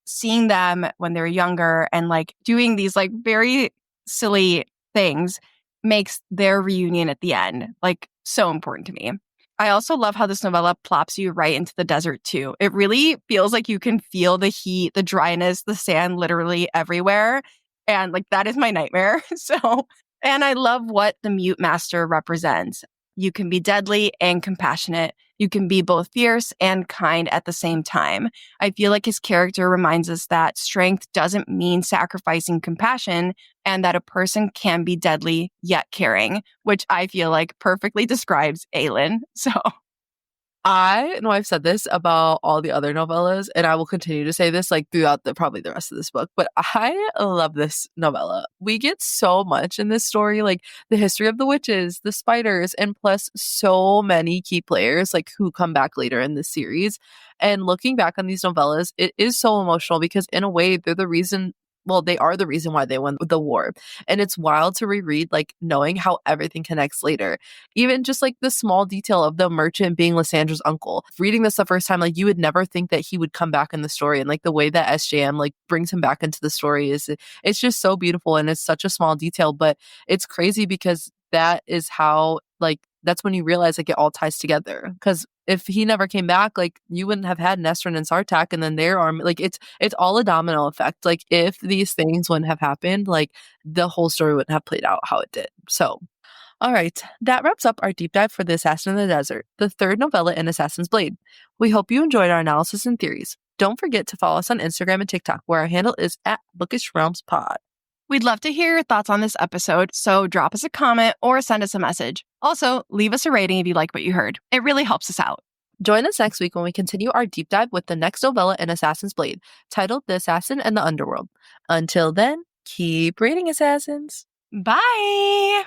seeing them when they're younger and like doing these like very silly things makes their reunion at the end like so important to me. I also love how this novella plops you right into the desert too. It really feels like you can feel the heat, the dryness, the sand literally everywhere. And like that is my nightmare. So, and I love what the mute master represents. You can be deadly and compassionate. You can be both fierce and kind at the same time. I feel like his character reminds us that strength doesn't mean sacrificing compassion and that a person can be deadly yet caring, which I feel like perfectly describes Aelin. So I know I've said this about all the other novellas, and I will continue to say this like throughout probably the rest of this book, but I love this novella. We get so much in this story, like the history of the witches, the spiders, and plus so many key players like who come back later in this series. And looking back on these novellas, it is so emotional because in a way they're the reason, well, they are the reason why they won the war. And it's wild to reread, like knowing how everything connects later. Even just like the small detail of the merchant being Lysandra's uncle. Reading this the first time, like you would never think that he would come back in the story. And like the way that SJM like brings him back into the story it's just so beautiful. And it's such a small detail, but it's crazy because that is how like that's when you realize like it all ties together. Because if he never came back, like you wouldn't have had Nestrin and Sartak and then their army. Like it's all a domino effect. Like if these things wouldn't have happened, like the whole story wouldn't have played out how it did. So all right, that wraps up our deep dive for The Assassin in the Desert, the third novella in Assassin's Blade. We hope you enjoyed our analysis and theories. Don't forget to follow us on Instagram and TikTok, where our handle is at Bookish Realms Pod. we'd love to hear your thoughts on this episode, so drop us a comment or send us a message. Also, leave us a rating if you like what you heard. It really helps us out. Join us next week when we continue our deep dive with the next novella in Assassin's Blade, titled The Assassin and the Underworld. Until then, keep reading, Assassins. Bye!